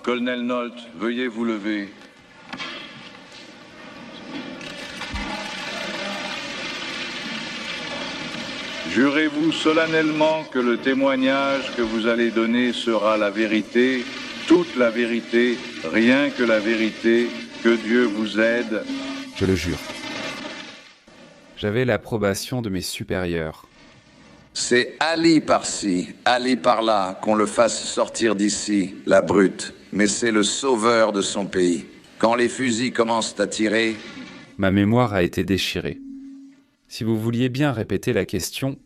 Colonel Nolte, veuillez vous lever. Jurez-vous solennellement que le témoignage que vous allez donner sera la vérité, toute la vérité, rien que la vérité, que Dieu vous aide. Je le jure. J'avais l'approbation de mes supérieurs. C'est Ali par-ci, Ali par-là, qu'on le fasse sortir d'ici, la brute. Mais c'est le sauveur de son pays. Quand les fusils commencent à tirer... Ma mémoire a été déchirée. Si vous vouliez bien répéter la question...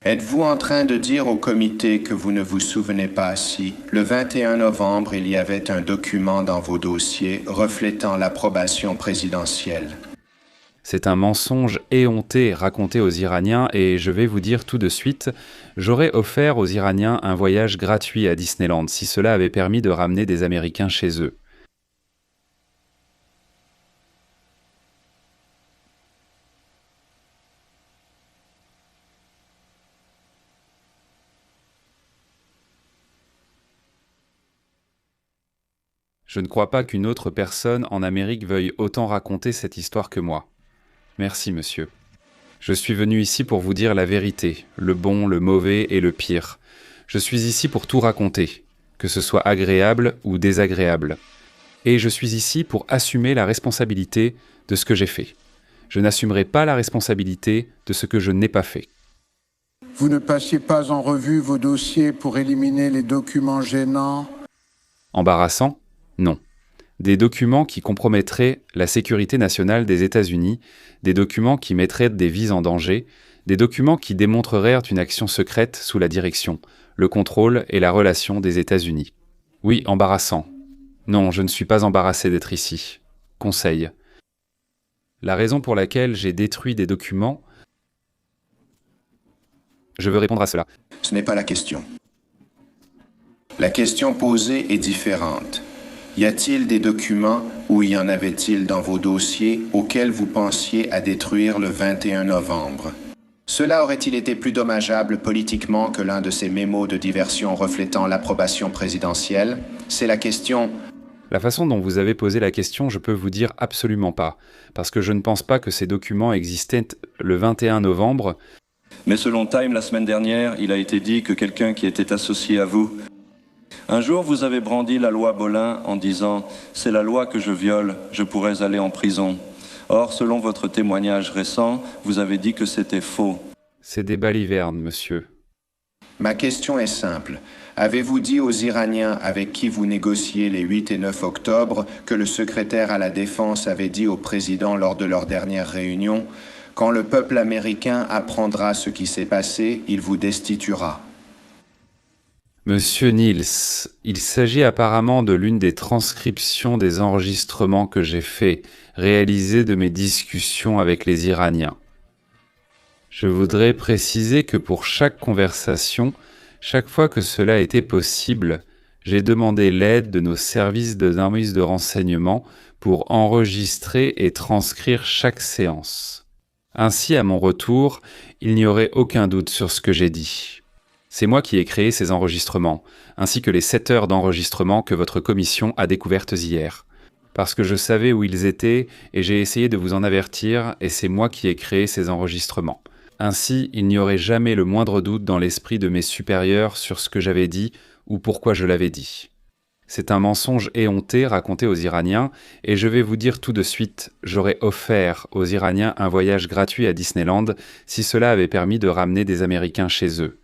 Êtes-vous en train de dire au comité que vous ne vous souvenez pas si, le 21 novembre, il y avait un document dans vos dossiers reflétant l'approbation présidentielle? C'est un mensonge éhonté raconté aux Iraniens et je vais vous dire tout de suite, j'aurais offert aux Iraniens un voyage gratuit à Disneyland si cela avait permis de ramener des Américains chez eux. Je ne crois pas qu'une autre personne en Amérique veuille autant raconter cette histoire que moi. Merci, monsieur. Je suis venu ici pour vous dire la vérité, le bon, le mauvais et le pire. Je suis ici pour tout raconter, que ce soit agréable ou désagréable. Et je suis ici pour assumer la responsabilité de ce que j'ai fait. Je n'assumerai pas la responsabilité de ce que je n'ai pas fait. Vous ne passiez pas en revue vos dossiers pour éliminer les documents gênants? Embarrassant? Non. Des documents qui compromettraient la sécurité nationale des États-Unis, des documents qui mettraient des vies en danger, des documents qui démontreraient une action secrète sous la direction, le contrôle et la relation des États-Unis. Oui, embarrassant. Non, je ne suis pas embarrassé d'être ici. Conseil. La raison pour laquelle j'ai détruit des documents... Je veux répondre à cela. Ce n'est pas la question. La question posée est différente. Y a-t-il des documents, ou y en avait-il dans vos dossiers, auxquels vous pensiez à détruire le 21 novembre? Cela aurait-il été plus dommageable politiquement que l'un de ces mémos de diversion reflétant l'approbation présidentielle? C'est la question... La façon dont vous avez posé la question, je peux vous dire absolument pas, parce que je ne pense pas que ces documents existaient le 21 novembre. Mais selon Time, la semaine dernière, il a été dit que quelqu'un qui était associé à vous... Un jour, vous avez brandi la loi Bolin en disant « C'est la loi que je viole, je pourrais aller en prison ». Or, selon votre témoignage récent, vous avez dit que c'était faux. C'est des balivernes, monsieur. Ma question est simple. Avez-vous dit aux Iraniens avec qui vous négociez les 8 et 9 octobre que le secrétaire à la Défense avait dit au président lors de leur dernière réunion « Quand le peuple américain apprendra ce qui s'est passé, il vous destituera ». Monsieur Niels, il s'agit apparemment de l'une des transcriptions des enregistrements que j'ai faits, réalisés de mes discussions avec les Iraniens. Je voudrais préciser que pour chaque conversation, chaque fois que cela était possible, j'ai demandé l'aide de nos services de renseignement pour enregistrer et transcrire chaque séance. Ainsi, à mon retour, il n'y aurait aucun doute sur ce que j'ai dit. C'est moi qui ai créé ces enregistrements, ainsi que les 7 heures d'enregistrement que votre commission a découvertes hier. Parce que je savais où ils étaient et j'ai essayé de vous en avertir et c'est moi qui ai créé ces enregistrements. Ainsi, il n'y aurait jamais le moindre doute dans l'esprit de mes supérieurs sur ce que j'avais dit ou pourquoi je l'avais dit. C'est un mensonge éhonté raconté aux Iraniens et je vais vous dire tout de suite, j'aurais offert aux Iraniens un voyage gratuit à Disneyland si cela avait permis de ramener des Américains chez eux.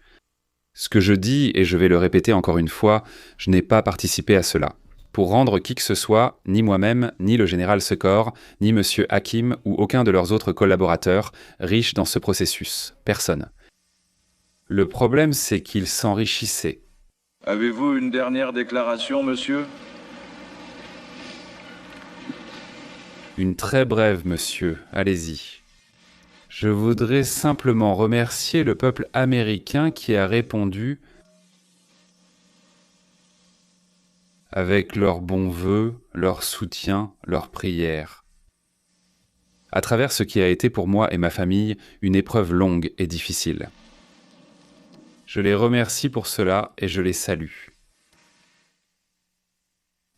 Ce que je dis, et je vais le répéter encore une fois, je n'ai pas participé à cela. Pour rendre qui que ce soit, ni moi-même, ni le général Secor, ni M. Hakim ou aucun de leurs autres collaborateurs, riches dans ce processus. Personne. Le problème, c'est qu'ils s'enrichissaient. Avez-vous une dernière déclaration, monsieur? Une très brève, monsieur. Allez-y. Je voudrais simplement remercier le peuple américain qui a répondu avec leurs bons vœux, leur soutien, leurs prières. À travers ce qui a été pour moi et ma famille une épreuve longue et difficile. Je les remercie pour cela et je les salue.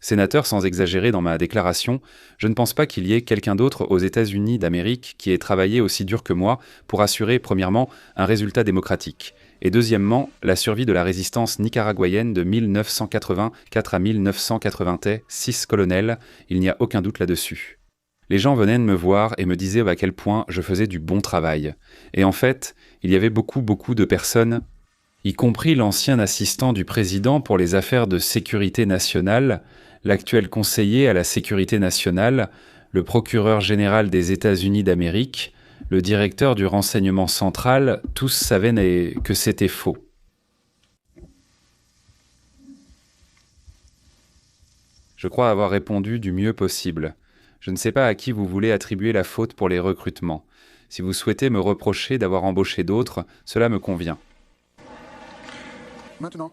Sénateur, sans exagérer dans ma déclaration, je ne pense pas qu'il y ait quelqu'un d'autre aux États-Unis d'Amérique qui ait travaillé aussi dur que moi pour assurer, premièrement, un résultat démocratique, et deuxièmement, la survie de la résistance nicaraguayenne de 1984 à 1980, 6 colonels, il n'y a aucun doute là-dessus. Les gens venaient de me voir et me disaient à quel point je faisais du bon travail. Et en fait, il y avait beaucoup de personnes, y compris l'ancien assistant du président pour les affaires de sécurité nationale, l'actuel conseiller à la sécurité nationale, le procureur général des États-Unis d'Amérique, le directeur du renseignement central, tous savaient que c'était faux. Je crois avoir répondu du mieux possible. Je ne sais pas à qui vous voulez attribuer la faute pour les recrutements. Si vous souhaitez me reprocher d'avoir embauché d'autres, cela me convient. Maintenant,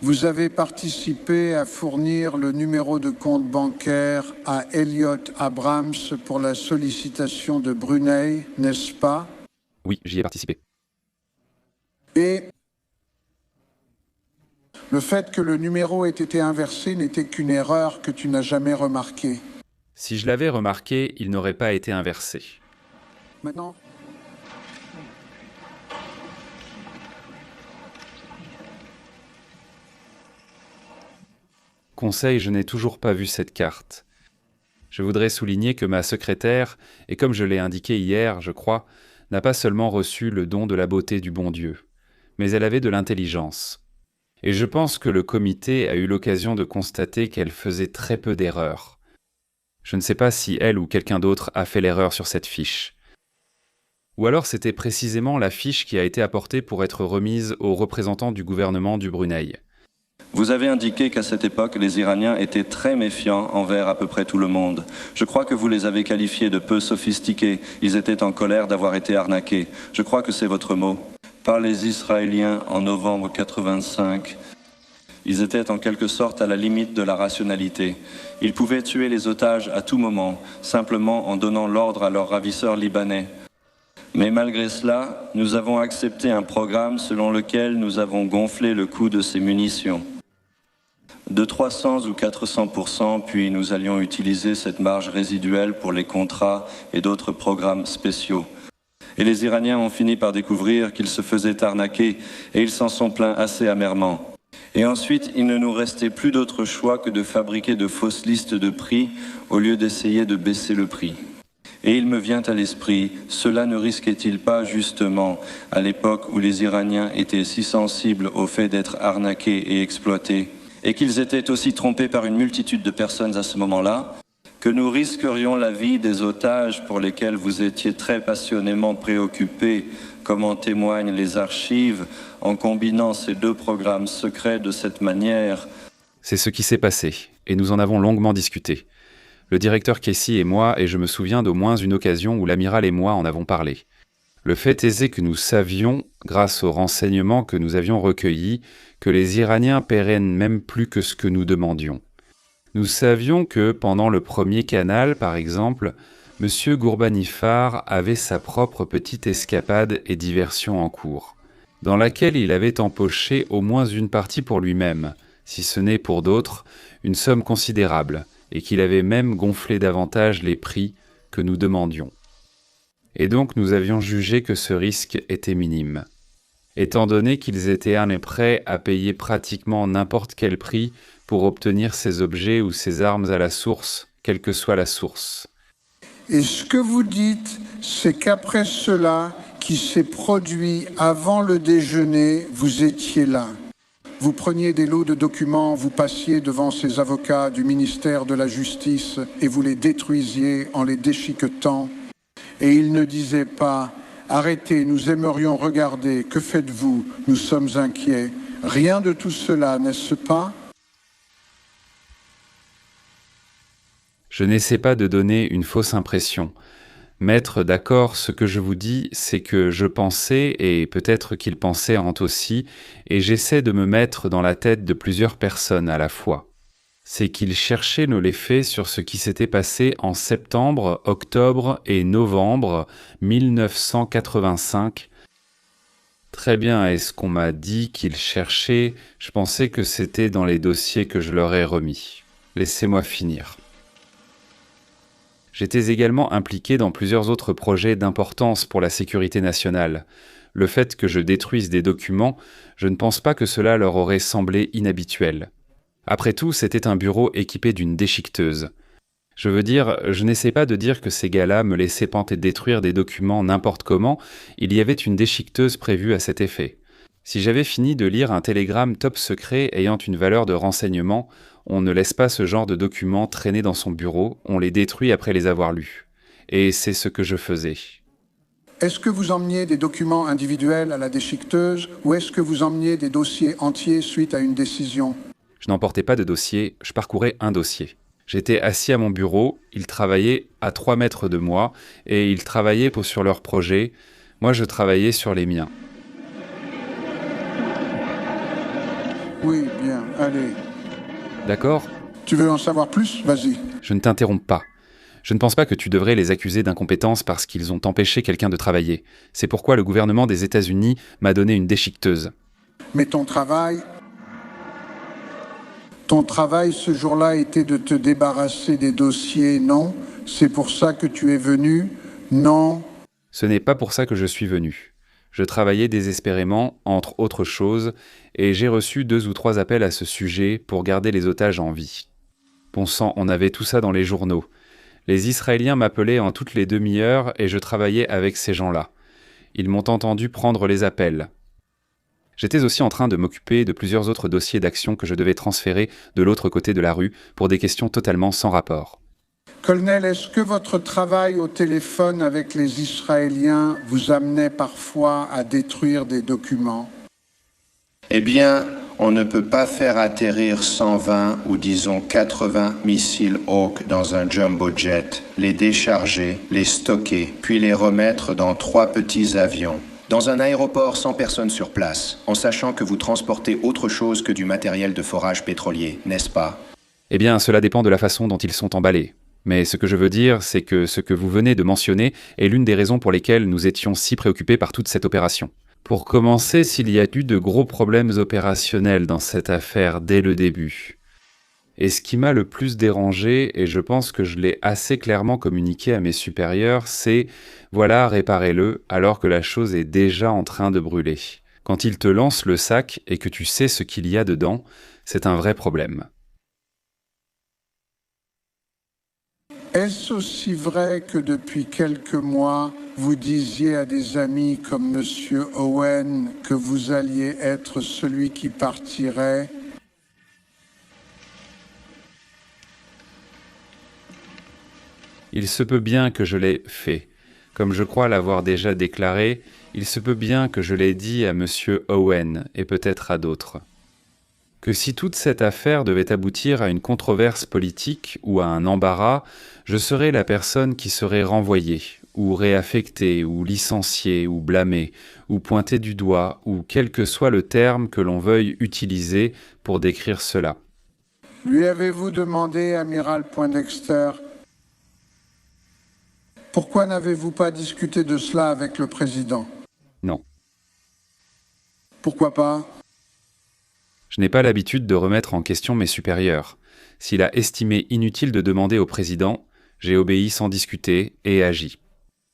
vous avez participé à fournir le numéro de compte bancaire à Elliot Abrams pour la sollicitation de Brunei, n'est-ce pas? Oui, j'y ai participé. Et le fait que le numéro ait été inversé n'était qu'une erreur que tu n'as jamais remarquée. Si je l'avais remarqué, il n'aurait pas été inversé. Maintenant, Conseil, je n'ai toujours pas vu cette carte. Je voudrais souligner que ma secrétaire, et comme je l'ai indiqué hier, je crois, n'a pas seulement reçu le don de la beauté du bon Dieu, mais elle avait de l'intelligence. Et je pense que le comité a eu l'occasion de constater qu'elle faisait très peu d'erreurs. Je ne sais pas si elle ou quelqu'un d'autre a fait l'erreur sur cette fiche. Ou alors c'était précisément la fiche qui a été apportée pour être remise aux représentants du gouvernement du Brunei. Vous avez indiqué qu'à cette époque, les Iraniens étaient très méfiants envers à peu près tout le monde. Je crois que vous les avez qualifiés de peu sophistiqués. Ils étaient en colère d'avoir été arnaqués. Je crois que c'est votre mot. Par les Israéliens en novembre 85. Ils étaient en quelque sorte à la limite de la rationalité. Ils pouvaient tuer les otages à tout moment, simplement en donnant l'ordre à leurs ravisseurs libanais. Mais malgré cela, nous avons accepté un programme selon lequel nous avons gonflé le coût de ces munitions de 300 ou 400%, puis nous allions utiliser cette marge résiduelle pour les contrats et d'autres programmes spéciaux. Et les Iraniens ont fini par découvrir qu'ils se faisaient arnaquer et ils s'en sont plaints assez amèrement. Et ensuite, il ne nous restait plus d'autre choix que de fabriquer de fausses listes de prix au lieu d'essayer de baisser le prix. Et il me vient à l'esprit, cela ne risquait-il pas justement, à l'époque où les Iraniens étaient si sensibles au fait d'être arnaqués et exploités, et qu'ils étaient aussi trompés par une multitude de personnes à ce moment-là, que nous risquerions la vie des otages pour lesquels vous étiez très passionnément préoccupés, comme en témoignent les archives, en combinant ces deux programmes secrets de cette manière. C'est ce qui s'est passé, et nous en avons longuement discuté. Le directeur Casey et moi, et je me souviens d'au moins une occasion où l'amiral et moi en avons parlé. Le fait est que nous savions, grâce aux renseignements que nous avions recueillis, que les Iraniens paieraient même plus que ce que nous demandions. Nous savions que, pendant le premier canal, par exemple, M. Gourbanifar avait sa propre petite escapade et diversion en cours, dans laquelle il avait empoché au moins une partie pour lui-même, si ce n'est pour d'autres, une somme considérable, et qu'il avait même gonflé davantage les prix que nous demandions. Et donc nous avions jugé que ce risque était minime, étant donné qu'ils étaient prêts à payer pratiquement n'importe quel prix pour obtenir ces objets ou ces armes à la source, quelle que soit la source. Et ce que vous dites, c'est qu'après cela, qui s'est produit avant le déjeuner, vous étiez là. Vous preniez des lots de documents, vous passiez devant ces avocats du ministère de la Justice et vous les détruisiez en les déchiquetant. Et ils ne disaient pas « Arrêtez, nous aimerions regarder, que faites-vous? Nous sommes inquiets. » Rien de tout cela, n'est-ce pas? Je n'essaie pas de donner une fausse impression. Mettre d'accord ce que je vous dis, c'est que je pensais, et peut-être qu'ils pensaient aussi, et j'essaie de me mettre dans la tête de plusieurs personnes à la fois. C'est qu'ils cherchaient les faits sur ce qui s'était passé en septembre, octobre et novembre 1985, Très bien, et ce qu'on m'a dit qu'ils cherchaient, je pensais que c'était dans les dossiers que je leur ai remis. Laissez-moi finir. J'étais également impliqué dans plusieurs autres projets d'importance pour la sécurité nationale. Le fait que je détruise des documents, je ne pense pas que cela leur aurait semblé inhabituel. Après tout, c'était un bureau équipé d'une déchiqueteuse. Je veux dire, je n'essaie pas de dire que ces gars-là me laissaient panter détruire des documents n'importe comment, il y avait une déchiqueteuse prévue à cet effet. Si j'avais fini de lire un télégramme top secret ayant une valeur de renseignement, on ne laisse pas ce genre de documents traîner dans son bureau, on les détruit après les avoir lus. Et c'est ce que je faisais. Est-ce que vous emmeniez des documents individuels à la déchiqueteuse ou est-ce que vous emmeniez des dossiers entiers suite à une décision? Je n'emportais pas de dossier, je parcourais un dossier. J'étais assis à mon bureau, ils travaillaient à 3 mètres de moi, et ils travaillaient sur leurs projets, moi je travaillais sur les miens. Oui, bien, allez. D'accord ? Tu veux en savoir plus? Vas-y. Je ne t'interromps pas. Je ne pense pas que tu devrais les accuser d'incompétence parce qu'ils ont empêché quelqu'un de travailler. C'est pourquoi le gouvernement des États-Unis m'a donné une déchiqueteuse. Mais ton travail ce jour-là était de te débarrasser des dossiers, non? C'est pour ça que tu es venu, non? Ce n'est pas pour ça que je suis venu. Je travaillais désespérément, entre autres choses, et j'ai reçu 2 ou 3 appels à ce sujet pour garder les otages en vie. Bon sang, on avait tout ça dans les journaux. Les Israéliens m'appelaient en toutes les demi-heures et je travaillais avec ces gens-là. Ils m'ont entendu prendre les appels. J'étais aussi en train de m'occuper de plusieurs autres dossiers d'action que je devais transférer de l'autre côté de la rue pour des questions totalement sans rapport. Colonel, est-ce que votre travail au téléphone avec les Israéliens vous amenait parfois à détruire des documents? Eh bien, on ne peut pas faire atterrir 120 ou disons 80 missiles Hawk dans un jumbo jet, les décharger, les stocker, puis les remettre dans 3 petits avions. Dans un aéroport sans personne sur place, en sachant que vous transportez autre chose que du matériel de forage pétrolier, n'est-ce pas? Eh bien, cela dépend de la façon dont ils sont emballés. Mais ce que je veux dire, c'est que ce que vous venez de mentionner est l'une des raisons pour lesquelles nous étions si préoccupés par toute cette opération. Pour commencer, s'il y a eu de gros problèmes opérationnels dans cette affaire dès le début. Et ce qui m'a le plus dérangé, et je pense que je l'ai assez clairement communiqué à mes supérieurs, c'est « voilà, réparez-le » alors que la chose est déjà en train de brûler. Quand ils te lancent le sac et que tu sais ce qu'il y a dedans, c'est un vrai problème. Est-ce aussi vrai que depuis quelques mois, vous disiez à des amis comme M. Owen que vous alliez être celui qui partirait? Il se peut bien que je l'ai fait. Comme je crois l'avoir déjà déclaré, il se peut bien que je l'ai dit à M. Owen et peut-être à d'autres. Que si toute cette affaire devait aboutir à une controverse politique ou à un embarras, je serais la personne qui serait renvoyée, ou réaffectée, ou licenciée, ou blâmée, ou pointée du doigt, ou quel que soit le terme que l'on veuille utiliser pour décrire cela. Lui avez-vous demandé, amiral Poindexter, pourquoi n'avez-vous pas discuté de cela avec le président? Non. Pourquoi pas? Je n'ai pas l'habitude de remettre en question mes supérieurs. S'il a estimé inutile de demander au président, j'ai obéi sans discuter et agi.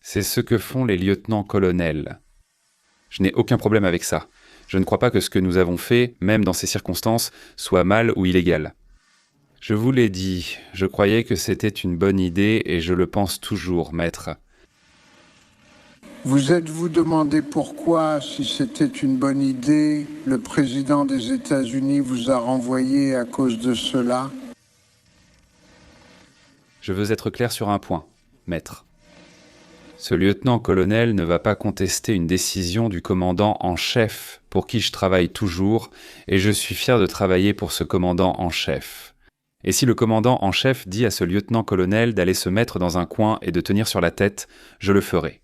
C'est ce que font les lieutenants-colonels. Je n'ai aucun problème avec ça. Je ne crois pas que ce que nous avons fait, même dans ces circonstances, soit mal ou illégal. Je vous l'ai dit, je croyais que c'était une bonne idée et je le pense toujours, maître. Vous êtes-vous demandé pourquoi, si c'était une bonne idée, le président des États-Unis vous a renvoyé à cause de cela? Je veux être clair sur un point, maître. Ce lieutenant-colonel ne va pas contester une décision du commandant en chef, pour qui je travaille toujours, et je suis fier de travailler pour ce commandant en chef. Et si le commandant en chef dit à ce lieutenant-colonel d'aller se mettre dans un coin et de tenir sur la tête, je le ferai.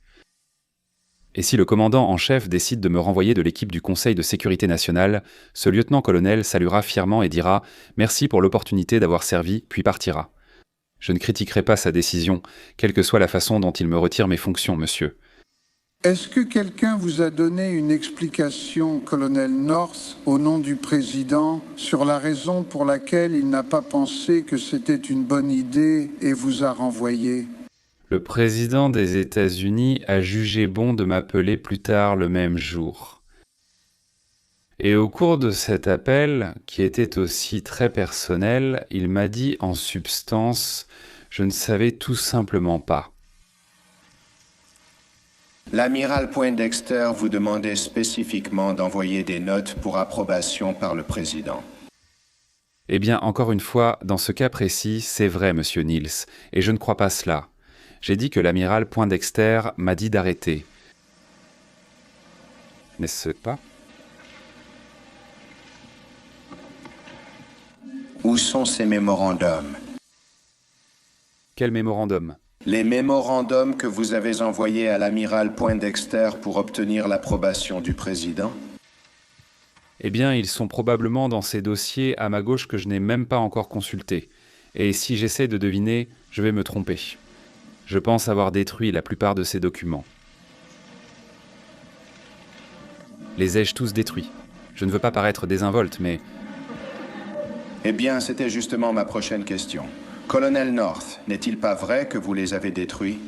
Et si le commandant en chef décide de me renvoyer de l'équipe du Conseil de sécurité nationale, ce lieutenant-colonel saluera fièrement et dira « Merci pour l'opportunité d'avoir servi », puis partira. Je ne critiquerai pas sa décision, quelle que soit la façon dont il me retire mes fonctions, monsieur. Est-ce que quelqu'un vous a donné une explication, colonel North, au nom du président, sur la raison pour laquelle il n'a pas pensé que c'était une bonne idée et vous a renvoyé? Le président des États-Unis a jugé bon de m'appeler plus tard le même jour. Et au cours de cet appel, qui était aussi très personnel, il m'a dit en substance « Je ne savais tout simplement pas ». L'amiral Poindexter vous demandait spécifiquement d'envoyer des notes pour approbation par le président. Eh bien, encore une fois, dans ce cas précis, c'est vrai, monsieur Niels, et je ne crois pas cela. J'ai dit que l'amiral Poindexter m'a dit d'arrêter. N'est-ce pas? Où sont ces mémorandums? Quel mémorandum? Les mémorandums que vous avez envoyés à l'amiral Poindexter pour obtenir l'approbation du président? Eh bien, ils sont probablement dans ces dossiers à ma gauche que je n'ai même pas encore consultés. Et si j'essaie de deviner, je vais me tromper. Je pense avoir détruit la plupart de ces documents. Les ai-je tous détruits? Je ne veux pas paraître désinvolte, mais... Eh bien, c'était justement ma prochaine question. Colonel North, n'est-il pas vrai que vous les avez détruits?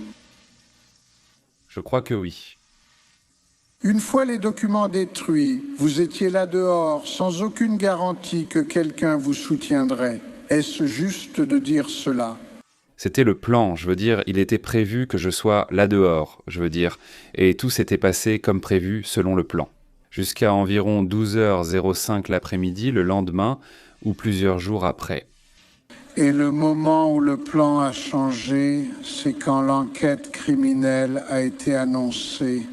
Je crois que oui. Une fois les documents détruits, vous étiez là dehors, sans aucune garantie que quelqu'un vous soutiendrait. Est-ce juste de dire cela? C'était le plan, je veux dire, il était prévu que je sois là dehors, je veux dire, et tout s'était passé comme prévu selon le plan. Jusqu'à environ 12h05 l'après-midi le lendemain, ou plusieurs jours après. Et le moment où le plan a changé, c'est quand l'enquête criminelle a été annoncée.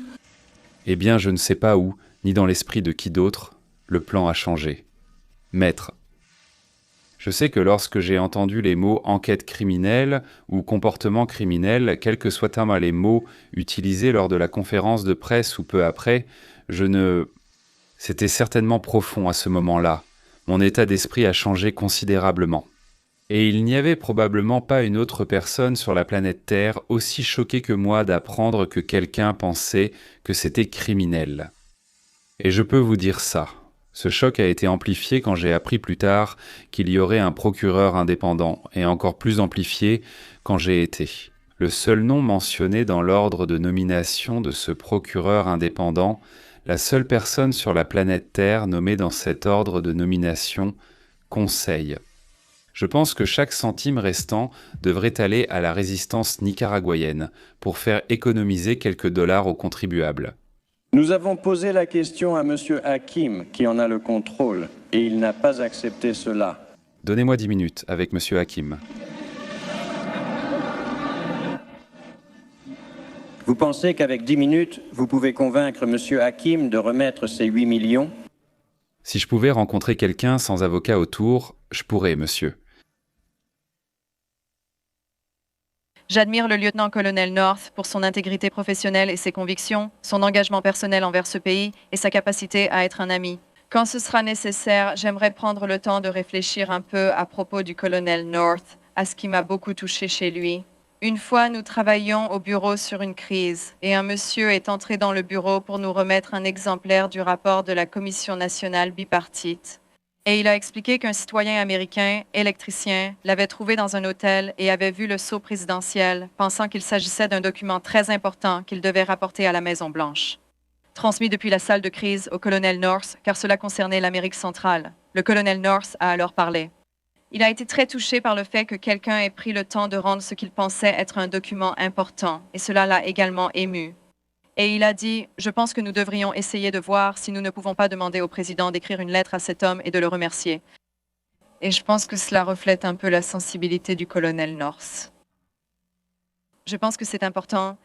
Eh bien, je ne sais pas où, ni dans l'esprit de qui d'autre, le plan a changé. Maître. Je sais que lorsque j'ai entendu les mots « enquête criminelle » ou « comportement criminel », quels que soient les mots utilisés lors de la conférence de presse ou peu après, C'était certainement profond à ce moment-là. Mon état d'esprit a changé considérablement. Et il n'y avait probablement pas une autre personne sur la planète Terre aussi choquée que moi d'apprendre que quelqu'un pensait que c'était criminel. Et je peux vous dire ça. Ce choc a été amplifié quand j'ai appris plus tard qu'il y aurait un procureur indépendant, et encore plus amplifié quand j'ai été. Le seul nom mentionné dans l'ordre de nomination de ce procureur indépendant, la seule personne sur la planète Terre nommée dans cet ordre de nomination, Conseil. Je pense que chaque centime restant devrait aller à la résistance nicaraguayenne pour faire économiser quelques dollars aux contribuables. Nous avons posé la question à M. Hakim, qui en a le contrôle, et il n'a pas accepté cela. Donnez-moi 10 minutes avec M. Hakim. Vous pensez qu'avec 10 minutes, vous pouvez convaincre M. Hakim de remettre ces 8 millions? Si je pouvais rencontrer quelqu'un sans avocat autour, je pourrais, monsieur. J'admire le lieutenant-colonel North pour son intégrité professionnelle et ses convictions, son engagement personnel envers ce pays et sa capacité à être un ami. Quand ce sera nécessaire, j'aimerais prendre le temps de réfléchir un peu à propos du colonel North, à ce qui m'a beaucoup touché chez lui. Une fois, nous travaillions au bureau sur une crise et un monsieur est entré dans le bureau pour nous remettre un exemplaire du rapport de la Commission nationale bipartite. Et il a expliqué qu'un citoyen américain, électricien, l'avait trouvé dans un hôtel et avait vu le sceau présidentiel, pensant qu'il s'agissait d'un document très important qu'il devait rapporter à la Maison-Blanche. Transmis depuis la salle de crise au colonel North, car cela concernait l'Amérique centrale. Le colonel North a alors parlé. Il a été très touché par le fait que quelqu'un ait pris le temps de rendre ce qu'il pensait être un document important, et cela l'a également ému. Et il a dit « Je pense que nous devrions essayer de voir si nous ne pouvons pas demander au président d'écrire une lettre à cet homme et de le remercier. » Et je pense que cela reflète un peu la sensibilité du colonel North. Je pense que c'est important.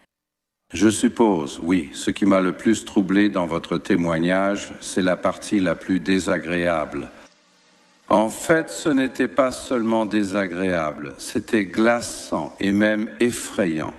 Je suppose, oui. Ce qui m'a le plus troublé dans votre témoignage, c'est la partie la plus désagréable. En fait, ce n'était pas seulement désagréable, c'était glaçant et même effrayant.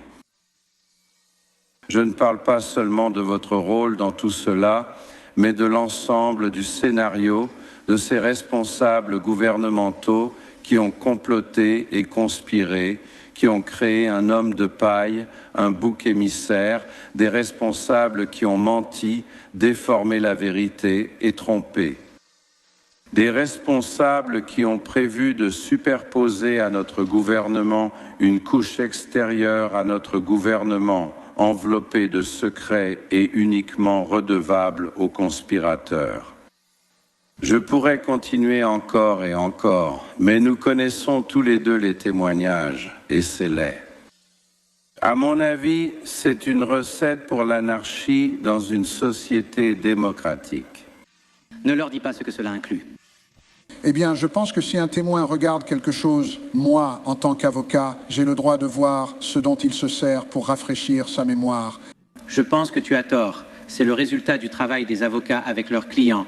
Je ne parle pas seulement de votre rôle dans tout cela, mais de l'ensemble du scénario, de ces responsables gouvernementaux qui ont comploté et conspiré, qui ont créé un homme de paille, un bouc émissaire, des responsables qui ont menti, déformé la vérité et trompé. Des responsables qui ont prévu de superposer à notre gouvernement une couche extérieure à notre gouvernement, enveloppée de secrets et uniquement redevable aux conspirateurs. Je pourrais continuer encore et encore, mais nous connaissons tous les deux les témoignages, et c'est laid. À mon avis, c'est une recette pour l'anarchie dans une société démocratique. Ne leur dis pas ce que cela inclut. Eh bien, je pense que si un témoin regarde quelque chose, moi, en tant qu'avocat, j'ai le droit de voir ce dont il se sert pour rafraîchir sa mémoire. Je pense que tu as tort. C'est le résultat du travail des avocats avec leurs clients.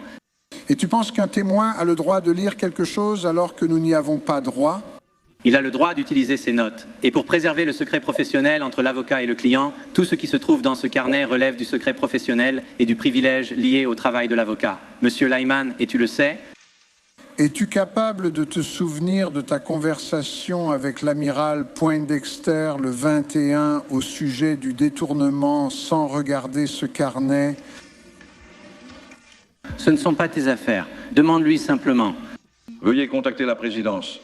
Et tu penses qu'un témoin a le droit de lire quelque chose alors que nous n'y avons pas droit ? Il a le droit d'utiliser ses notes. Et pour préserver le secret professionnel entre l'avocat et le client, tout ce qui se trouve dans ce carnet relève du secret professionnel et du privilège lié au travail de l'avocat. Monsieur Lyman, et tu le sais, es-tu capable de te souvenir de ta conversation avec l'amiral Poindexter le 21 au sujet du détournement sans regarder ce carnet ? ce ne sont pas tes affaires. Demande-lui simplement. Veuillez contacter la présidence.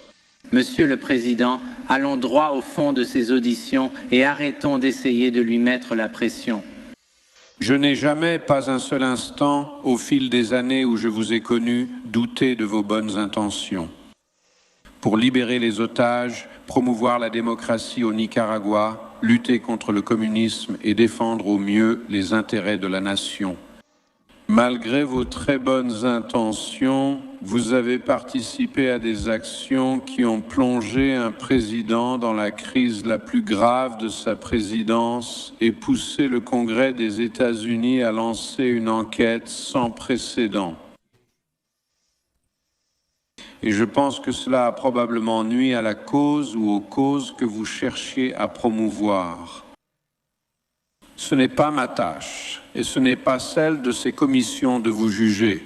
Monsieur le Président, allons droit au fond de ces auditions et arrêtons d'essayer de lui mettre la pression. Je n'ai jamais, pas un seul instant, au fil des années où je vous ai connu, douté de vos bonnes intentions. Pour libérer les otages, promouvoir la démocratie au Nicaragua, lutter contre le communisme et défendre au mieux les intérêts de la nation. Malgré vos très bonnes intentions, vous avez participé à des actions qui ont plongé un président dans la crise la plus grave de sa présidence et poussé le Congrès des États-Unis à lancer une enquête sans précédent. Et je pense que cela a probablement nui à la cause ou aux causes que vous cherchiez à promouvoir. Ce n'est pas ma tâche, et ce n'est pas celle de ces commissions de vous juger.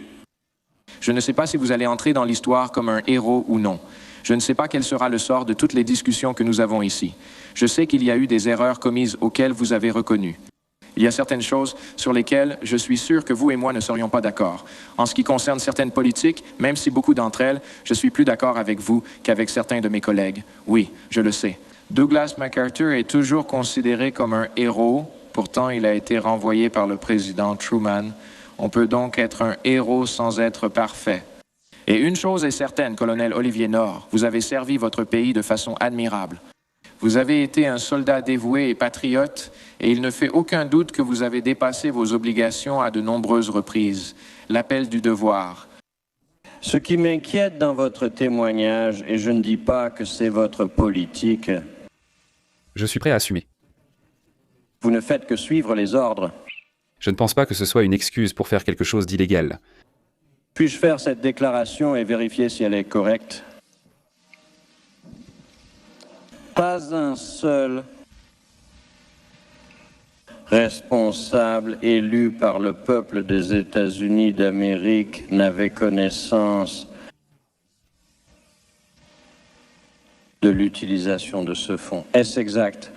Je ne sais pas si vous allez entrer dans l'histoire comme un héros ou non. Je ne sais pas quel sera le sort de toutes les discussions que nous avons ici. Je sais qu'il y a eu des erreurs commises auxquelles vous avez reconnu. Il y a certaines choses sur lesquelles je suis sûr que vous et moi ne serions pas d'accord. En ce qui concerne certaines politiques, même si beaucoup d'entre elles, je suis plus d'accord avec vous qu'avec certains de mes collègues. Oui, je le sais. Douglas MacArthur est toujours considéré comme un héros. Pourtant, il a été renvoyé par le président Truman. On peut donc être un héros sans être parfait. Et une chose est certaine, colonel Olivier Nord, vous avez servi votre pays de façon admirable. Vous avez été un soldat dévoué et patriote, et il ne fait aucun doute que vous avez dépassé vos obligations à de nombreuses reprises. L'appel du devoir. Ce qui m'inquiète dans votre témoignage, et je ne dis pas que c'est votre politique, Je suis prêt à assumer. vous ne faites que suivre les ordres. Je ne pense pas que ce soit une excuse pour faire quelque chose d'illégal. Puis-je faire cette déclaration et vérifier si elle est correcte? Pas un seul responsable élu par le peuple des États-Unis d'Amérique n'avait connaissance de l'utilisation de ce fonds. Est-ce exact?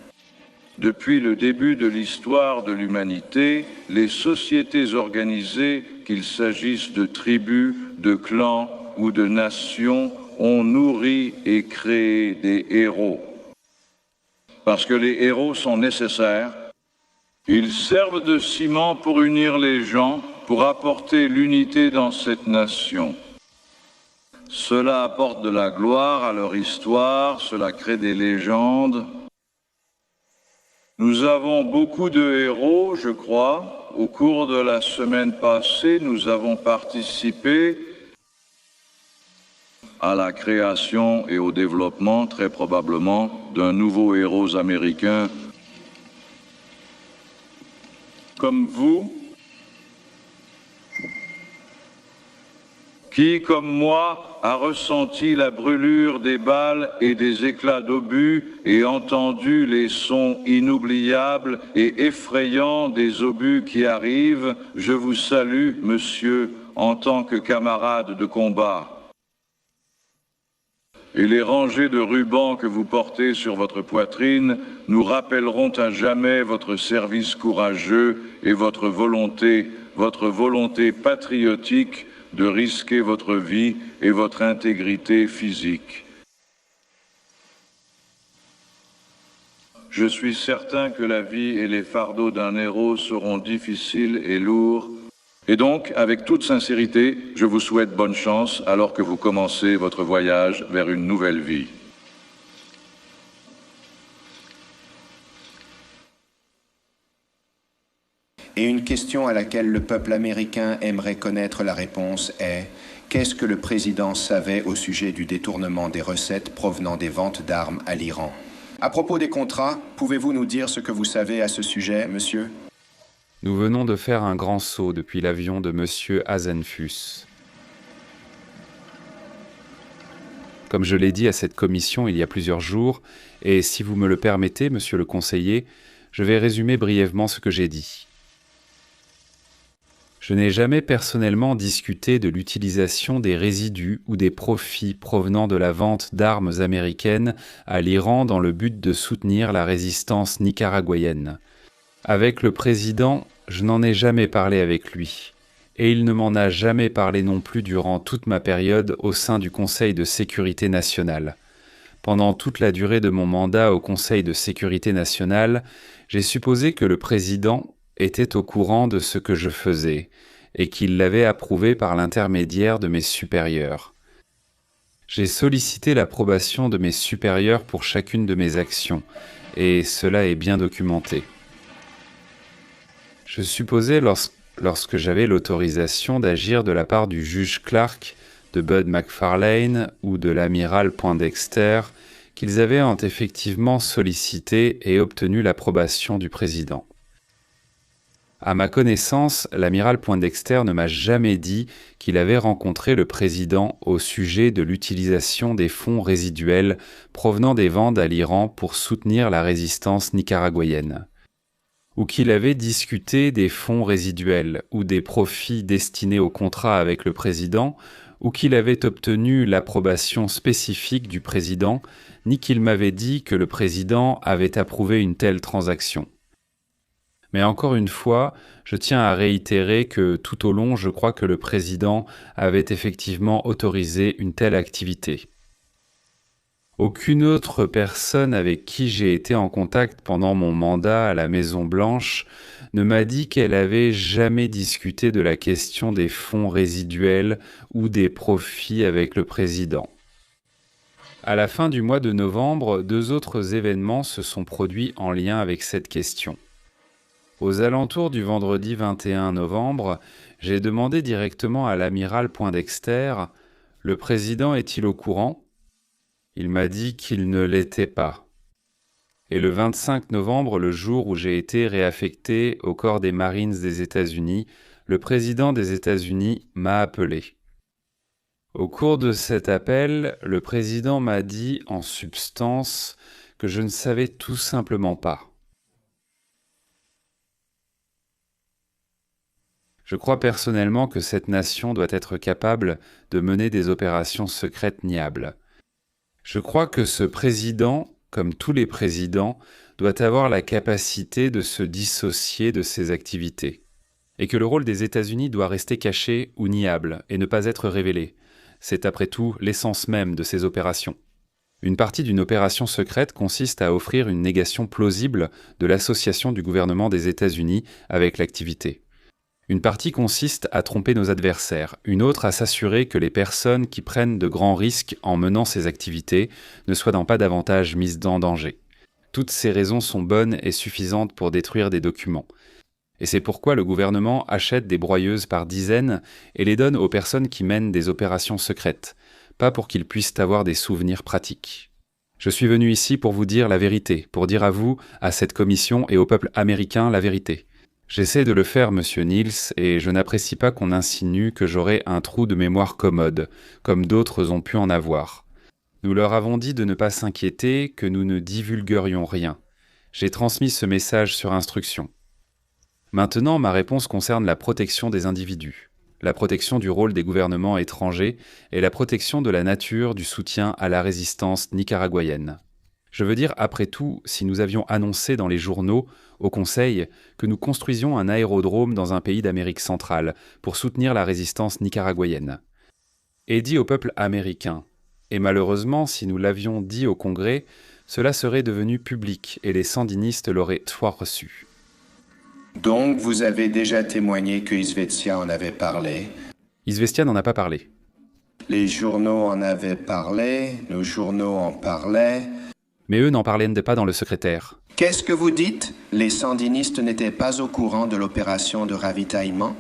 Depuis le début de l'histoire de l'humanité, les sociétés organisées, qu'il s'agisse de tribus, de clans ou de nations, ont nourri et créé des héros. Parce que les héros sont nécessaires. Ils servent de ciment pour unir les gens, pour apporter l'unité dans cette nation. Cela apporte de la gloire à leur histoire, cela crée des légendes. Nous avons beaucoup de héros, je crois. Au cours de la semaine passée, nous avons participé à la création et au développement, très probablement, d'un nouveau héros américain comme vous, qui, comme moi, a ressenti la brûlure des balles et des éclats d'obus et entendu les sons inoubliables et effrayants des obus qui arrivent. Je vous salue, monsieur, en tant que camarade de combat. et les rangées de rubans que vous portez sur votre poitrine nous rappelleront à jamais votre service courageux et votre volonté patriotique de risquer votre vie et votre intégrité physique. Je suis certain que la vie et les fardeaux d'un héros seront difficiles et lourds. Et donc, avec toute sincérité, je vous souhaite bonne chance alors que vous commencez votre voyage vers une nouvelle vie. Et une question à laquelle le peuple américain aimerait connaître la réponse est: qu'est-ce que le président savait au sujet du détournement des recettes provenant des ventes d'armes à l'Iran? À propos des contrats, pouvez-vous nous dire ce que vous savez à ce sujet, monsieur? Nous venons de faire un grand saut depuis l'avion de monsieur Hasenfuss. Comme je l'ai dit à cette commission il y a plusieurs jours, et si vous me le permettez, monsieur le conseiller, je vais résumer brièvement ce que j'ai dit. Je n'ai jamais personnellement discuté de l'utilisation des résidus ou des profits provenant de la vente d'armes américaines à l'Iran dans le but de soutenir la résistance nicaraguayenne. Avec le président, je n'en ai jamais parlé avec lui, et il ne m'en a jamais parlé non plus durant toute ma période au sein du Conseil de sécurité nationale. Pendant toute la durée de mon mandat au Conseil de sécurité nationale, j'ai supposé que le président était au courant de ce que je faisais et qu'il l'avait approuvé par l'intermédiaire de mes supérieurs. J'ai sollicité l'approbation de mes supérieurs pour chacune de mes actions, et cela est bien documenté. Je supposais, lorsque j'avais l'autorisation d'agir de la part du juge Clark, de Bud McFarlane ou de l'amiral Poindexter, qu'ils avaient effectivement sollicité et obtenu l'approbation du président. À ma connaissance, l'amiral Poindexter ne m'a jamais dit qu'il avait rencontré le président au sujet de l'utilisation des fonds résiduels provenant des ventes à l'Iran pour soutenir la résistance nicaraguayenne, ou qu'il avait discuté des fonds résiduels ou des profits destinés au contrat avec le président, ou qu'il avait obtenu l'approbation spécifique du président, ni qu'il m'avait dit que le président avait approuvé une telle transaction. Mais encore une fois, je tiens à réitérer que tout au long, je crois que le président avait effectivement autorisé une telle activité. Aucune autre personne avec qui j'ai été en contact pendant mon mandat à la Maison-Blanche ne m'a dit qu'elle avait jamais discuté de la question des fonds résiduels ou des profits avec le président. À la fin du mois de novembre, 2 autres événements se sont produits en lien avec cette question. Aux alentours du vendredi 21 novembre, j'ai demandé directement à l'amiral Poindexter « Le président est-il au courant ?» Il m'a dit qu'il ne l'était pas. Et le 25 novembre, le jour où j'ai été réaffecté au corps des Marines des États-Unis, le président des États-Unis m'a appelé. Au cours de cet appel, le président m'a dit en substance que je ne savais tout simplement pas. Je crois personnellement que cette nation doit être capable de mener des opérations secrètes niables. Je crois que ce président, comme tous les présidents, doit avoir la capacité de se dissocier de ses activités, et que le rôle des États-Unis doit rester caché ou niable et ne pas être révélé. C'est après tout l'essence même de ces opérations. Une partie d'une opération secrète consiste à offrir une négation plausible de l'association du gouvernement des États-Unis avec l'activité. Une partie consiste à tromper nos adversaires, une autre à s'assurer que les personnes qui prennent de grands risques en menant ces activités ne soient pas davantage mises en danger. Toutes ces raisons sont bonnes et suffisantes pour détruire des documents. Et c'est pourquoi le gouvernement achète des broyeuses par dizaines et les donne aux personnes qui mènent des opérations secrètes, pas pour qu'ils puissent avoir des souvenirs pratiques. Je suis venu ici pour vous dire la vérité, pour dire à vous, à cette commission et au peuple américain la vérité. J'essaie de le faire, monsieur Niels, et je n'apprécie pas qu'on insinue que j'aurai un trou de mémoire commode, comme d'autres ont pu en avoir. Nous leur avons dit de ne pas s'inquiéter, que nous ne divulguerions rien. J'ai transmis ce message sur instruction. Maintenant, ma réponse concerne la protection des individus. la protection du rôle des gouvernements étrangers et la protection de la nature du soutien à la résistance nicaraguayenne. Je veux dire, après tout, si nous avions annoncé dans les journaux, au Conseil, que nous construisions un aérodrome dans un pays d'Amérique centrale pour soutenir la résistance nicaraguayenne, et dit au peuple américain, et malheureusement, si nous l'avions dit au Congrès, cela serait devenu public et les sandinistes l'auraient soit reçu. Donc, vous avez déjà témoigné que Izvestia en avait parlé. Izvestia n'en a pas parlé. Les journaux en avaient parlé, nos journaux en parlaient. Mais eux n'en parlaient pas dans le secrétaire. Qu'est-ce que vous dites? Les sandinistes n'étaient pas au courant de l'opération de ravitaillement?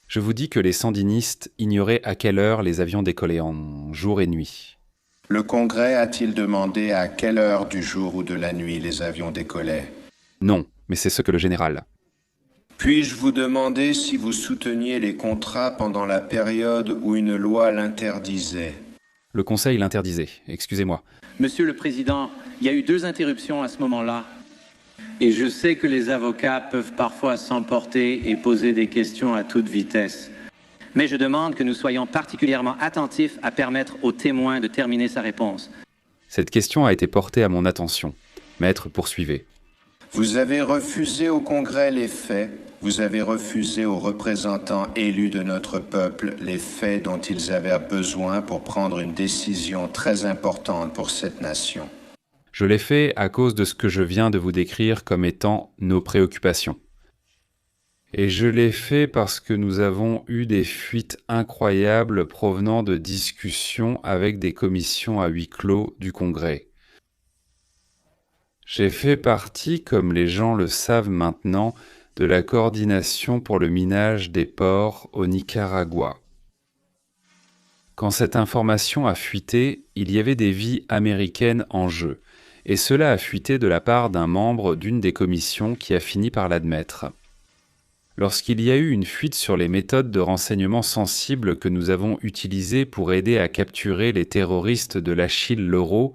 Je vous dis que les sandinistes ignoraient à quelle heure les avions décollaient en jour et nuit. Le Congrès a-t-il demandé à quelle heure du jour ou de la nuit les avions décollaient? Non, mais c'est ce que le général. Puis-je vous demander si vous souteniez les contrats pendant la période où une loi l'interdisait? Le Conseil l'interdisait, excusez-moi. Monsieur le Président, il y a eu 2 interruptions à ce moment-là. Et je sais que les avocats peuvent parfois s'emporter et poser des questions à toute vitesse. Mais je demande que nous soyons particulièrement attentifs à permettre au témoin de terminer sa réponse. Cette question a été portée à mon attention. Maître, poursuivez. Vous avez refusé au Congrès les faits. Vous avez refusé aux représentants élus de notre peuple les faits dont ils avaient besoin pour prendre une décision très importante pour cette nation. Je l'ai fait à cause de ce que je viens de vous décrire comme étant nos préoccupations. Et je l'ai fait parce que nous avons eu des fuites incroyables provenant de discussions avec des commissions à huis clos du Congrès. J'ai fait partie, comme les gens le savent maintenant, de la coordination pour le minage des ports au Nicaragua. Quand cette information a fuité, il y avait des vies américaines en jeu, et cela a fuité de la part d'un membre d'une des commissions qui a fini par l'admettre. Lorsqu'il y a eu une fuite sur les méthodes de renseignement sensibles que nous avons utilisées pour aider à capturer les terroristes de l'Achille Lauro,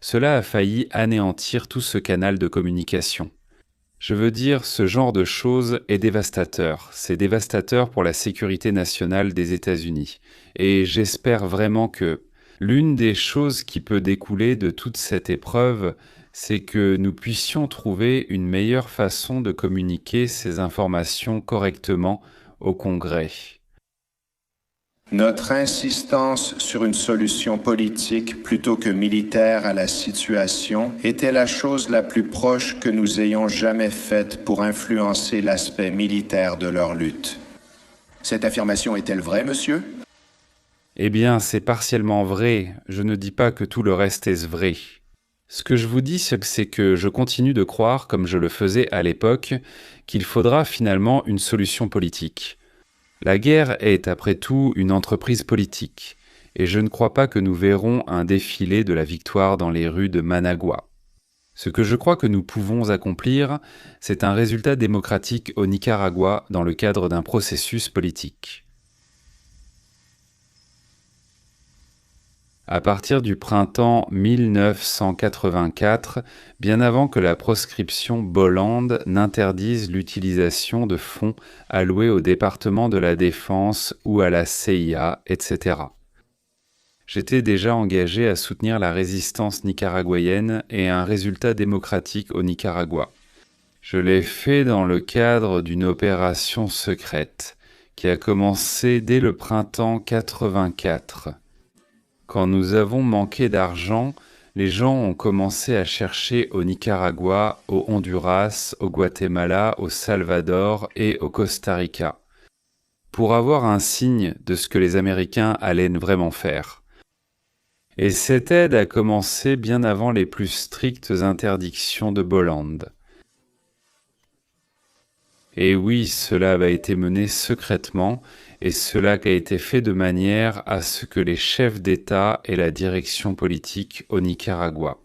cela a failli anéantir tout ce canal de communication. Je veux dire, ce genre de choses est dévastateur. C'est dévastateur pour la sécurité nationale des États-Unis. Et j'espère vraiment que l'une des choses qui peut découler de toute cette épreuve, c'est que nous puissions trouver une meilleure façon de communiquer ces informations correctement au Congrès. Notre insistance sur une solution politique plutôt que militaire à la situation était la chose la plus proche que nous ayons jamais faite pour influencer l'aspect militaire de leur lutte. Cette affirmation est-elle vraie, monsieur? Eh bien, c'est partiellement vrai. Je ne dis pas que tout le reste est vrai. Ce que je vous dis, c'est que je continue de croire, comme je le faisais à l'époque, qu'il faudra finalement une solution politique. La guerre est, après tout, une entreprise politique, et je ne crois pas que nous verrons un défilé de la victoire dans les rues de Managua. Ce que je crois que nous pouvons accomplir, c'est un résultat démocratique au Nicaragua dans le cadre d'un processus politique. À partir du printemps 1984, bien avant que la proscription Bolland n'interdise l'utilisation de fonds alloués au département de la Défense ou à la CIA, etc. J'étais déjà engagé à soutenir la résistance nicaraguayenne et un résultat démocratique au Nicaragua. Je l'ai fait dans le cadre d'une opération secrète qui a commencé dès le printemps 84. Quand nous avons manqué d'argent, les gens ont commencé à chercher au Nicaragua, au Honduras, au Guatemala, au Salvador et au Costa Rica, pour avoir un signe de ce que les Américains allaient vraiment faire. Et cette aide a commencé bien avant les plus strictes interdictions de Bolland. Et oui, cela a été mené secrètement, et cela a été fait de manière à ce que les chefs d'État et la direction politique au Nicaragua.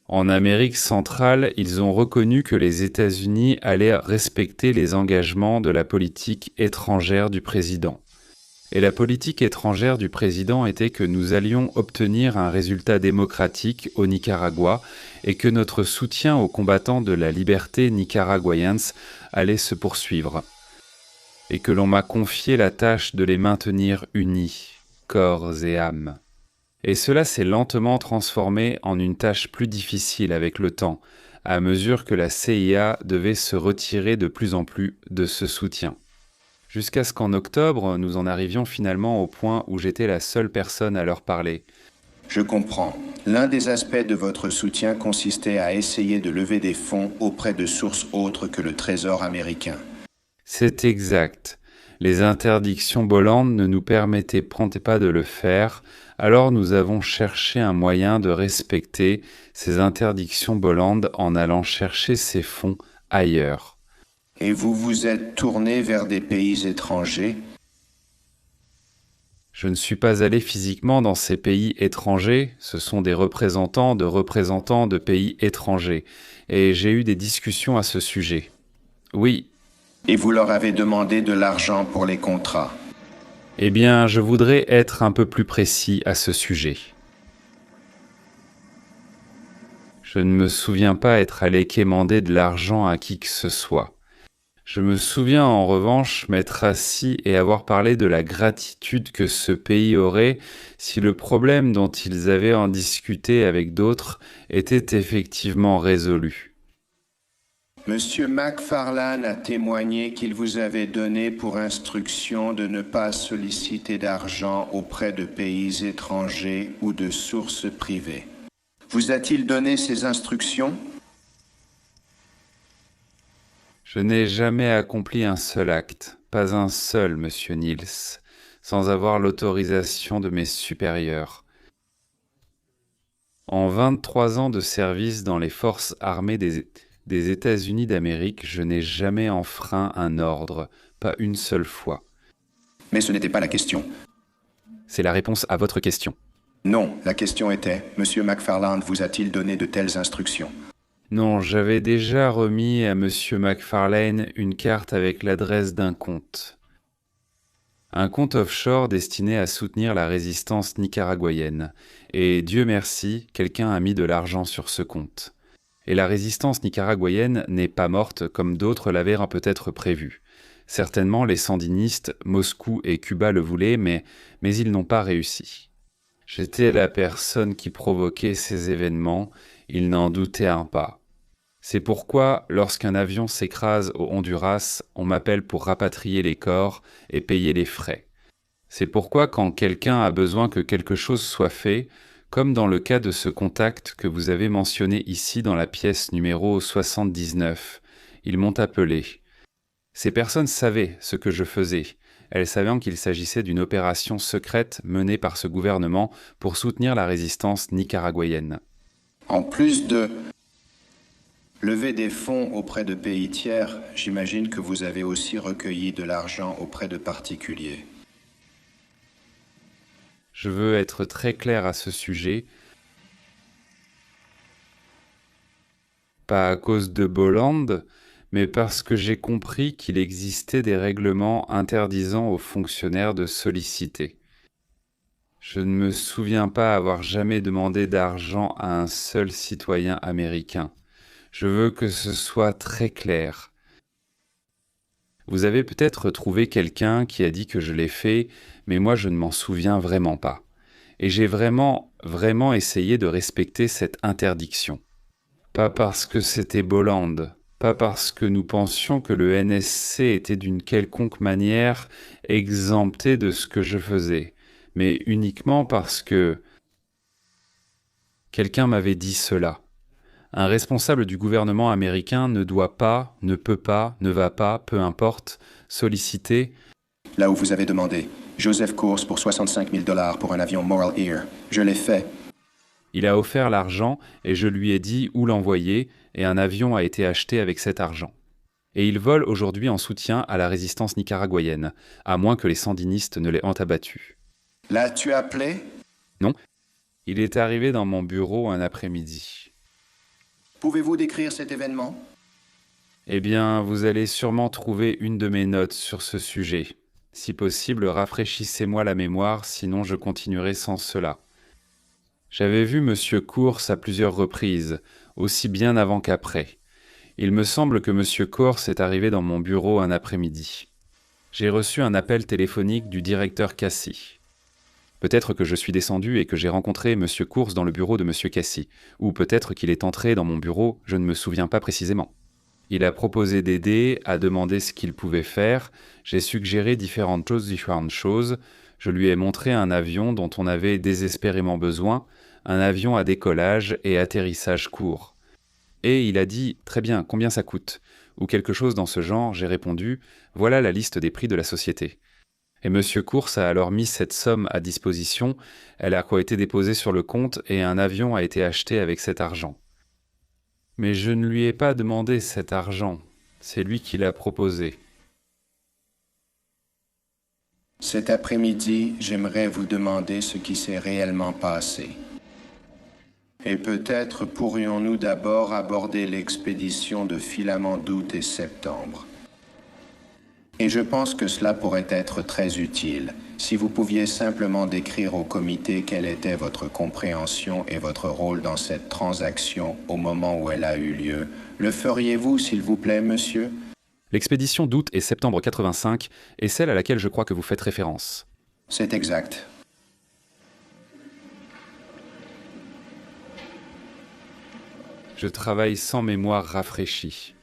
En Amérique centrale, ils ont reconnu que les États-Unis allaient respecter les engagements de la politique étrangère du président. Et la politique étrangère du président était que nous allions obtenir un résultat démocratique au Nicaragua et que notre soutien aux combattants de la liberté nicaraguayens allait se poursuivre. et que l'on m'a confié la tâche de les maintenir unis, corps et âme. Et cela s'est lentement transformé en une tâche plus difficile avec le temps, à mesure que la CIA devait se retirer de plus en plus de ce soutien. Jusqu'à ce qu'en octobre, nous en arrivions finalement au point où j'étais la seule personne à leur parler. Je comprends. L'un des aspects de votre soutien consistait à essayer de lever des fonds auprès de sources autres que le Trésor américain. C'est exact. Les interdictions Bolland ne nous permettaient pas de le faire, alors nous avons cherché un moyen de respecter ces interdictions Bolland en allant chercher ces fonds ailleurs. Et vous vous êtes tourné vers des pays étrangers? Je ne suis pas allé physiquement dans ces pays étrangers, ce sont des représentants de pays étrangers, et j'ai eu des discussions à ce sujet. Oui. Et vous leur avez demandé de l'argent pour les contrats? Eh bien, je voudrais être un peu plus précis à ce sujet. Je ne me souviens pas être allé quémander de l'argent à qui que ce soit. Je me souviens en revanche m'être assis et avoir parlé de la gratitude que ce pays aurait si le problème dont ils avaient en discuté avec d'autres était effectivement résolu. Monsieur McFarlane a témoigné qu'il vous avait donné pour instruction de ne pas solliciter d'argent auprès de pays étrangers ou de sources privées. Vous a-t-il donné ces instructions? Je n'ai jamais accompli un seul acte, pas un seul, monsieur Niels, sans avoir l'autorisation de mes supérieurs. En 23 ans de service dans les forces armées des États-Unis d'Amérique, je n'ai jamais enfreint un ordre, pas une seule fois. Mais ce n'était pas la question. C'est la réponse à votre question. Non, la question était, Monsieur McFarlane vous a-t-il donné de telles instructions? Non, j'avais déjà remis à Monsieur McFarlane une carte avec l'adresse d'un compte. Un compte offshore destiné à soutenir la résistance nicaraguayenne. Et Dieu merci, quelqu'un a mis de l'argent sur ce compte. Et la résistance nicaraguayenne n'est pas morte comme d'autres l'avaient peut-être prévu. Certainement les sandinistes, Moscou et Cuba le voulaient, mais ils n'ont pas réussi. J'étais la personne qui provoquait ces événements, ils n'en doutaient pas. C'est pourquoi, lorsqu'un avion s'écrase au Honduras, on m'appelle pour rapatrier les corps et payer les frais. C'est pourquoi quand quelqu'un a besoin que quelque chose soit fait, comme dans le cas de ce contact que vous avez mentionné ici dans la pièce numéro 79, ils m'ont appelé. Ces personnes savaient ce que je faisais. Elles savaient qu'il s'agissait d'une opération secrète menée par ce gouvernement pour soutenir la résistance nicaraguayenne. En plus de lever des fonds auprès de pays tiers, j'imagine que vous avez aussi recueilli de l'argent auprès de particuliers. Je veux être très clair à ce sujet. Pas à cause de Bolland, mais parce que j'ai compris qu'il existait des règlements interdisant aux fonctionnaires de solliciter. Je ne me souviens pas avoir jamais demandé d'argent à un seul citoyen américain. Je veux que ce soit très clair. Vous avez peut-être trouvé quelqu'un qui a dit que je l'ai fait, mais moi je ne m'en souviens vraiment pas. Et j'ai vraiment essayé de respecter cette interdiction. Pas parce que c'était Bolland, pas parce que nous pensions que le NSC était d'une quelconque manière exempté de ce que je faisais, mais uniquement parce que quelqu'un m'avait dit cela. Un responsable du gouvernement américain ne doit pas, ne peut pas, ne va pas, peu importe, solliciter... Là où vous avez demandé, Joseph Course pour 65 000 $ pour un avion Moral Ear. Je l'ai fait. Il a offert l'argent et je lui ai dit où l'envoyer et un avion a été acheté avec cet argent. Et il vole aujourd'hui en soutien à la résistance nicaraguayenne, à moins que les sandinistes ne l'aient abattu. L'as-tu appelé? Non. Il est arrivé dans mon bureau un après-midi. Pouvez-vous décrire cet événement? Eh bien, vous allez sûrement trouver une de mes notes sur ce sujet. Si possible, rafraîchissez-moi la mémoire, sinon je continuerai sans cela. J'avais vu Monsieur Course à plusieurs reprises, aussi bien avant qu'après. Il me semble que Monsieur Course est arrivé dans mon bureau un après-midi. J'ai reçu un appel téléphonique du directeur Cassie. Peut-être que je suis descendu et que j'ai rencontré M. Course dans le bureau de M. Cassie, ou peut-être qu'il est entré dans mon bureau, je ne me souviens pas précisément. Il a proposé d'aider, a demandé ce qu'il pouvait faire, j'ai suggéré différentes choses, je lui ai montré un avion dont on avait désespérément besoin, un avion à décollage et atterrissage court. Et il a dit « Très bien, combien ça coûte ?» ou quelque chose dans ce genre, j'ai répondu « Voilà la liste des prix de la société ». Et M. Course a alors mis cette somme à disposition, elle a été déposée sur le compte et un avion a été acheté avec cet argent. Mais je ne lui ai pas demandé cet argent, c'est lui qui l'a proposé. Cet après-midi, j'aimerais vous demander ce qui s'est réellement passé. Et peut-être pourrions-nous d'abord aborder l'expédition de Filament d'août et septembre. Et je pense que cela pourrait être très utile, si vous pouviez simplement décrire au comité quelle était votre compréhension et votre rôle dans cette transaction au moment où elle a eu lieu. Le feriez-vous, s'il vous plaît, monsieur? L'expédition d'août et septembre 85 est celle à laquelle je crois que vous faites référence. C'est exact. Je travaille sans mémoire rafraîchie.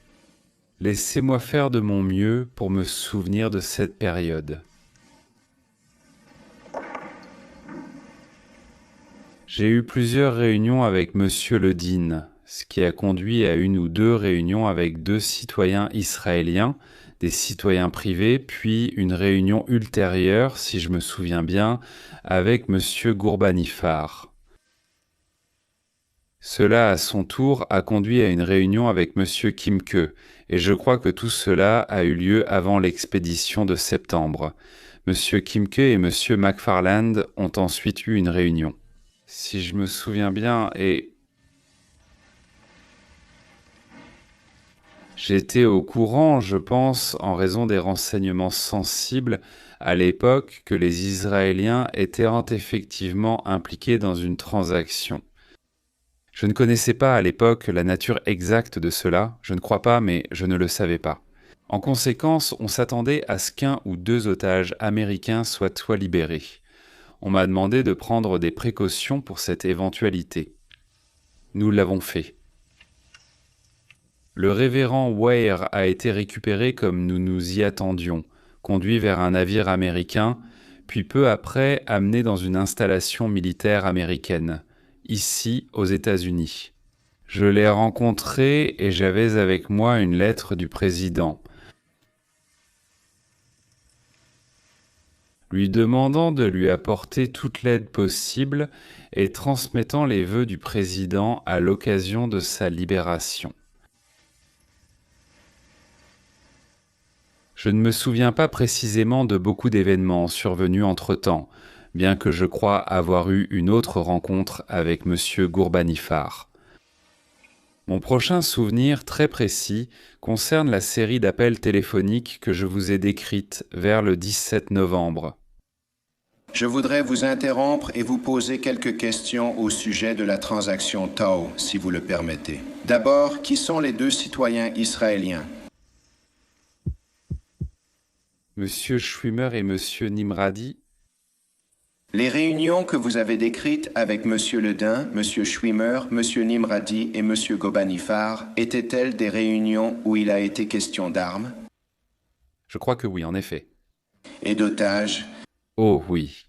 Laissez-moi faire de mon mieux pour me souvenir de cette période. J'ai eu plusieurs réunions avec Monsieur Le Din, ce qui a conduit à une ou deux réunions avec 2 citoyens israéliens, des citoyens privés, puis une réunion ultérieure, si je me souviens bien, avec Monsieur Gourbanifar. Cela, à son tour, a conduit à une réunion avec Monsieur Kimke, et je crois que tout cela a eu lieu avant l'expédition de septembre. Monsieur Kimke et Monsieur McFarland ont ensuite eu une réunion. Si je me souviens bien, et j'étais au courant, je pense, en raison des renseignements sensibles à l'époque, que les Israéliens étaient effectivement impliqués dans une transaction. Je ne connaissais pas à l'époque la nature exacte de cela, je ne crois pas, mais je ne le savais pas. En conséquence, on s'attendait à ce qu'un ou 2 otages américains soient libérés. On m'a demandé de prendre des précautions pour cette éventualité. Nous l'avons fait. Le révérend Weir a été récupéré comme nous nous y attendions, conduit vers un navire américain, puis peu après amené dans une installation militaire américaine, ici aux États-Unis. Je l'ai rencontré et j'avais avec moi une lettre du président, lui demandant de lui apporter toute l'aide possible et transmettant les vœux du président à l'occasion de sa libération. Je ne me souviens pas précisément de beaucoup d'événements survenus entre-temps, bien que je crois avoir eu une autre rencontre avec M. Gourbanifar. Mon prochain souvenir très précis concerne la série d'appels téléphoniques que je vous ai décrite vers le 17 novembre. Je voudrais vous interrompre et vous poser quelques questions au sujet de la transaction Tau, si vous le permettez. D'abord, qui sont les 2 citoyens israéliens? Monsieur Schwimmer et Monsieur Nimradi. Les réunions que vous avez décrites avec Monsieur Ledin, Monsieur Schwimmer, Monsieur Nimradi et Monsieur Gobanifar étaient-elles des réunions où il a été question d'armes? Je crois que oui, en effet. Et d'otages? Oh oui.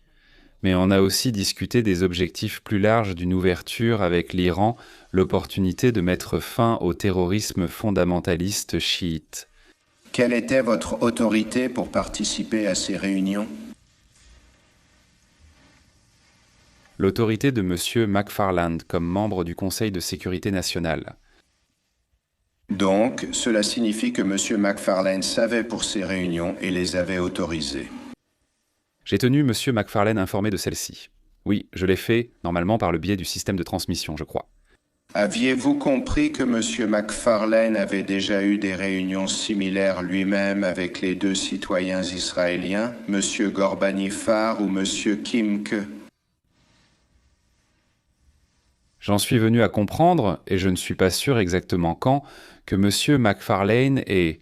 Mais on a aussi discuté des objectifs plus larges d'une ouverture avec l'Iran, l'opportunité de mettre fin au terrorisme fondamentaliste chiite. Quelle était votre autorité pour participer à ces réunions? L'autorité de M. McFarland comme membre du Conseil de sécurité nationale. Donc, cela signifie que M. McFarland savait pour ces réunions et les avait autorisées. J'ai tenu M. McFarlane informé de celle-ci. Oui, je l'ai fait, normalement par le biais du système de transmission, je crois. Aviez-vous compris que M. McFarlane avait déjà eu des réunions similaires lui-même avec les 2 citoyens israéliens, M. Gourbanifar ou M. Kimke? J'en suis venu à comprendre, et je ne suis pas sûr exactement quand, que M. McFarlane et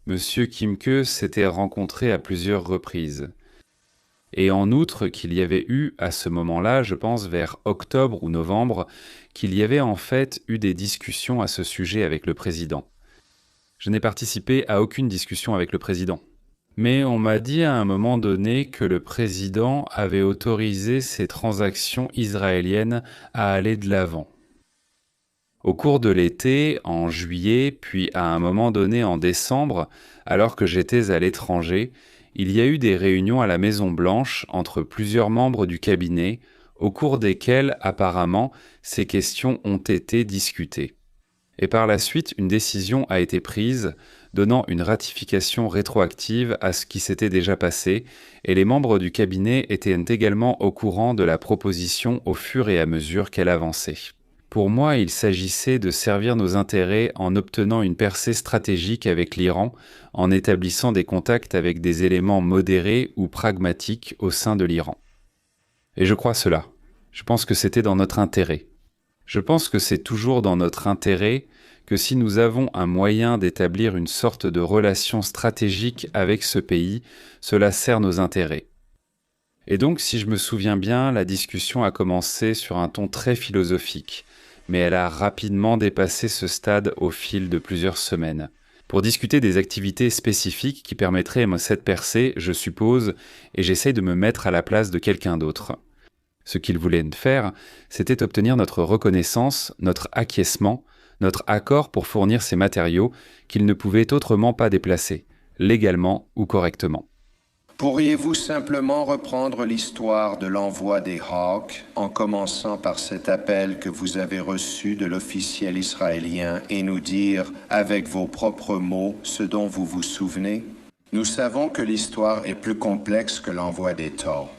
Monsieur Kimke s'était rencontré à plusieurs reprises. Et en outre qu'il y avait eu, à ce moment-là, je pense vers octobre ou novembre, qu'il y avait en fait eu des discussions à ce sujet avec le président. Je n'ai participé à aucune discussion avec le président. Mais on m'a dit à un moment donné que le président avait autorisé ces transactions israéliennes à aller de l'avant. Au cours de l'été, en juillet, puis à un moment donné en décembre, alors que j'étais à l'étranger, il y a eu des réunions à la Maison-Blanche entre plusieurs membres du cabinet, au cours desquelles, apparemment, ces questions ont été discutées. Et par la suite, une décision a été prise, donnant une ratification rétroactive à ce qui s'était déjà passé, et les membres du cabinet étaient également au courant de la proposition au fur et à mesure qu'elle avançait. Pour moi, il s'agissait de servir nos intérêts en obtenant une percée stratégique avec l'Iran, en établissant des contacts avec des éléments modérés ou pragmatiques au sein de l'Iran. Et je crois cela. Je pense que c'était dans notre intérêt. Je pense que c'est toujours dans notre intérêt que si nous avons un moyen d'établir une sorte de relation stratégique avec ce pays, cela sert nos intérêts. Et donc, si je me souviens bien, la discussion a commencé sur un ton très philosophique, mais elle a rapidement dépassé ce stade au fil de plusieurs semaines. Pour discuter des activités spécifiques qui permettraient cette percée, je suppose, et j'essaye de me mettre à la place de quelqu'un d'autre. Ce qu'il voulait faire, c'était obtenir notre reconnaissance, notre acquiescement, notre accord pour fournir ces matériaux qu'il ne pouvait autrement pas déplacer, légalement ou correctement. Pourriez-vous simplement reprendre l'histoire de l'envoi des Hawks en commençant par cet appel que vous avez reçu de l'officiel israélien et nous dire, avec vos propres mots, ce dont vous vous souvenez? Nous savons que l'histoire est plus complexe que l'envoi des Thor.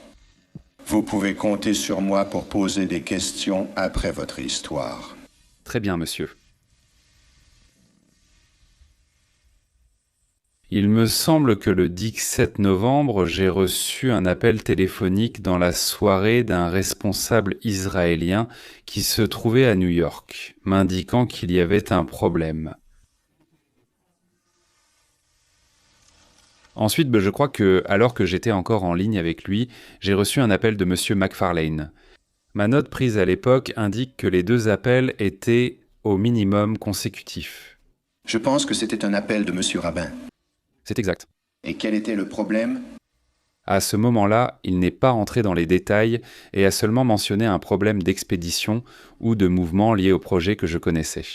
Vous pouvez compter sur moi pour poser des questions après votre histoire. Très bien, monsieur. Il me semble que le 17 novembre, j'ai reçu un appel téléphonique dans la soirée d'un responsable israélien qui se trouvait à New York, m'indiquant qu'il y avait un problème. Ensuite, je crois que, alors que j'étais encore en ligne avec lui, j'ai reçu un appel de monsieur McFarlane. Ma note prise à l'époque indique que les deux appels étaient au minimum consécutifs. Je pense que c'était un appel de monsieur Rabin. C'est exact. Et quel était le problème? À ce moment-là, il n'est pas entré dans les détails et a seulement mentionné un problème d'expédition ou de mouvement lié au projet que je connaissais.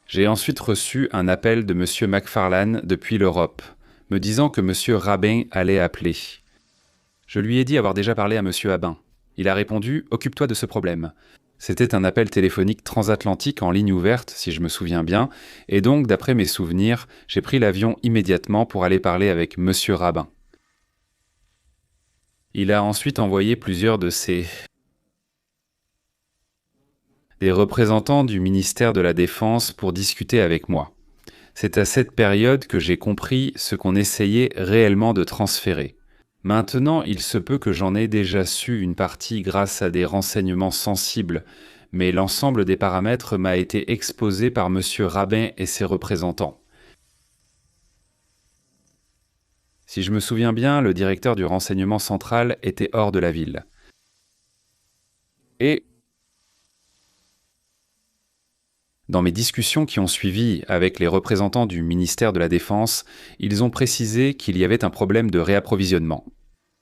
J'ai ensuite reçu un appel de M. McFarlane depuis l'Europe, me disant que M. Rabin allait appeler. Je lui ai dit avoir déjà parlé à M. Rabin. Il a répondu « Occupe-toi de ce problème ». C'était un appel téléphonique transatlantique en ligne ouverte, si je me souviens bien, et donc, d'après mes souvenirs, j'ai pris l'avion immédiatement pour aller parler avec M. Rabin. Il a ensuite envoyé plusieurs de des représentants du ministère de la Défense pour discuter avec moi. C'est à cette période que j'ai compris ce qu'on essayait réellement de transférer. Maintenant, il se peut que j'en ai déjà su une partie grâce à des renseignements sensibles, mais l'ensemble des paramètres m'a été exposé par M. Rabin et ses représentants. Si je me souviens bien, le directeur du renseignement central était hors de la ville. Et dans mes discussions qui ont suivi avec les représentants du ministère de la Défense, ils ont précisé qu'il y avait un problème de réapprovisionnement,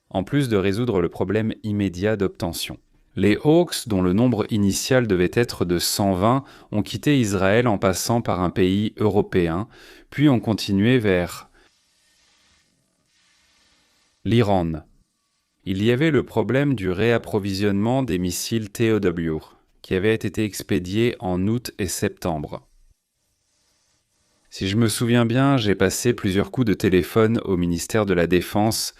en plus de résoudre le problème immédiat d'obtention. Les Hawks, dont le nombre initial devait être de 120, ont quitté Israël en passant par un pays européen, puis ont continué vers l'Iran. Il y avait le problème du réapprovisionnement des missiles TOW, qui avaient été expédiés en août et septembre. Si je me souviens bien, j'ai passé plusieurs coups de téléphone au ministère de la Défense